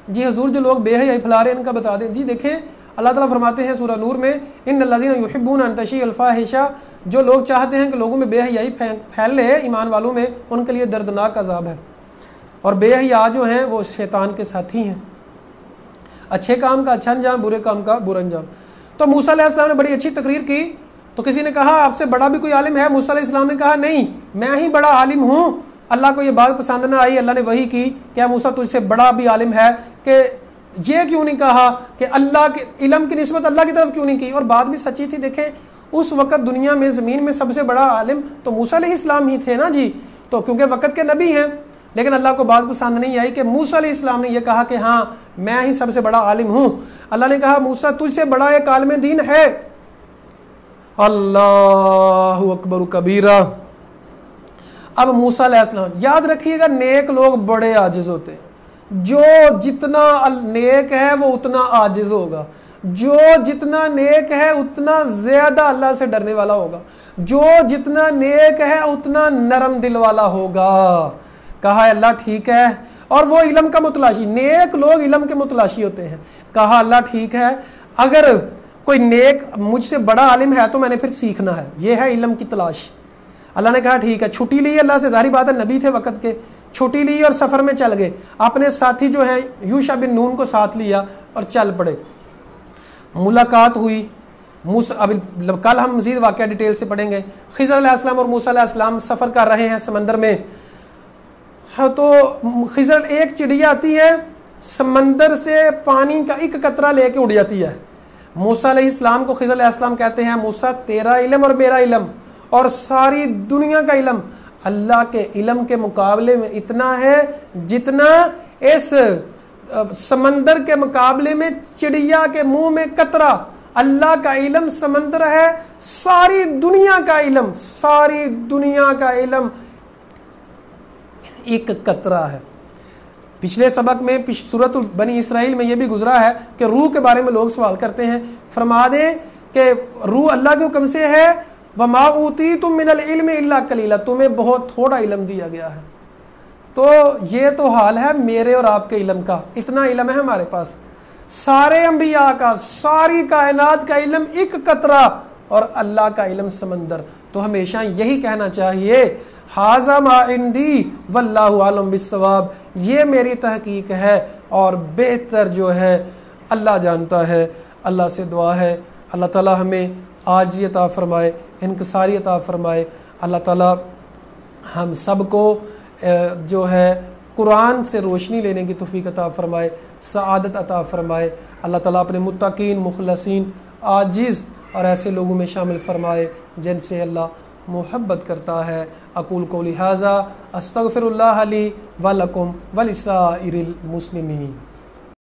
جی حضور جو لوگ بے حیائی پھیلا رہے ہیں ان کا بتا دیں. جی دیکھیں اللہ تعالیٰ فرماتے ہیں سورہ نور میں ان الذین یحبون ان تشیع الفاحشہ, جو لوگ چاہتے ہیں کہ لوگوں میں بے حیائی پھیل لے, ایمان والوں میں, ان کے لیے دردناک عذاب ہے. اور بے حیا جو ہیں وہ شیطان کے ساتھی ہیں, اچھے کام کا اچھا انجام, برے کام کا برا انجام. تو موسیٰ علیہ السلام نے بڑی اچھی تقریر کی, تو کسی نے کہا آپ سے بڑا بھی کوئی عالم ہے؟ موسیٰ علیہ السلام نے کہا نہیں, میں ہی بڑا عالم ہوں. اللہ کو یہ بات پسند نہ آئی, اللہ نے وحی کی کیا موسیٰ تجھ سے بڑا بھی عالم ہے, کہ یہ کیوں نہیں کہا کہ اللہ کے علم کی نسبت اللہ کی طرف کیوں نہیں کی. اور بات بھی سچی تھی. دیکھیں اس وقت دنیا میں زمین میں سب سے بڑا عالم تو موسیٰ علیہ السلام ہی تھے نا جی, تو کیونکہ وقت کے نبی ہیں. لیکن اللہ کو بات پسند نہیں آئی کہ موسیٰ علیہ السلام نے یہ کہا کہ ہاں میں ہی سب سے بڑا عالم ہوں. اللہ نے کہا موسیٰ تجھ سے بڑا ایک عالم دین ہے. اللہ اکبر کبیرہ. اب موسیٰ علیہ السلام, یاد رکھیے گا نیک لوگ بڑے عاجز ہوتے ہیں, جو جتنا نیک ہے وہ اتنا عاجز ہوگا, جو جتنا نیک ہے اتنا زیادہ اللہ سے ڈرنے والا ہوگا, جو جتنا نیک ہے اتنا نرم دل والا ہوگا. کہا اللہ ٹھیک ہے, اور وہ علم کا متلاشی, نیک لوگ علم کے متلاشی ہوتے ہیں. کہا اللہ ٹھیک ہے, اگر کوئی نیک مجھ سے بڑا عالم ہے تو میں نے پھر سیکھنا ہے، یہ ہے علم کی تلاش۔ اللہ نے کہا ٹھیک ہے، چھٹی لی اللہ سے، ظاہری بات ہے نبی تھے وقت کے، چھٹی لی اور سفر میں چل گئے، اپنے ساتھی جو ہیں یوشع بن نون کو ساتھ لیا اور چل پڑے۔ ملاقات ہوئی اب کل ہم مزید واقعہ ڈیٹیل سے پڑھیں گے۔ خضر علیہ السلام اور موسیٰ علیہ السلام سفر کر رہے ہیں سمندر میں، تو خضر ایک چڑیا آتی ہے سمندر سے پانی کا ایک قطرہ لے کے اڑ جاتی ہے۔ موسیٰ علیہ السلام کو خضر علیہ السلام کہتے ہیں موسیٰ تیرا علم اور میرا علم اور ساری دنیا کا علم اللہ کے علم کے مقابلے میں اتنا ہے جتنا اس سمندر کے مقابلے میں چڑیا کے منہ میں قطرہ۔ اللہ کا علم سمندر ہے، ساری دنیا کا علم، ساری دنیا کا علم ایک قطرہ ہے۔ پچھلے سبق میں سورۃ بنی اسرائیل میں یہ بھی گزرا ہے کہ روح کے بارے میں لوگ سوال کرتے ہیں، فرما دیں کہ روح اللہ کے حکم سے ہے، وَمَا أُوتِيتُم مِّنَ الْعِلْمِ إِلَّا قَلِيلًا، تمہیں بہت تھوڑا علم دیا گیا ہے۔ تو یہ تو حال ہے میرے اور آپ کے علم کا، اتنا علم ہے ہمارے پاس، سارے انبیاء کا، ساری کائنات کا علم ایک قطرہ اور اللہ کا علم سمندر۔ تو ہمیشہ یہی کہنا چاہیے ھذا ما عندی واللہ اعلم بالصواب، یہ میری تحقیق ہے اور بہتر جو ہے اللہ جانتا ہے۔ اللہ سے دعا ہے اللہ تعالی ہمیں عاجزی عطا فرمائے، انکساری عطا فرمائے، اللہ تعالی ہم سب کو جو ہے قرآن سے روشنی لینے کی توفیق عطا فرمائے، سعادت عطا فرمائے۔ اللہ تعالیٰ اپنے متقین، مخلصین، عاجز اور ایسے لوگوں میں شامل فرمائے جن سے اللہ محبت کرتا ہے۔ اقول قولی ھذا استغفر اللہ لی ولکم ولسائر المسلمین۔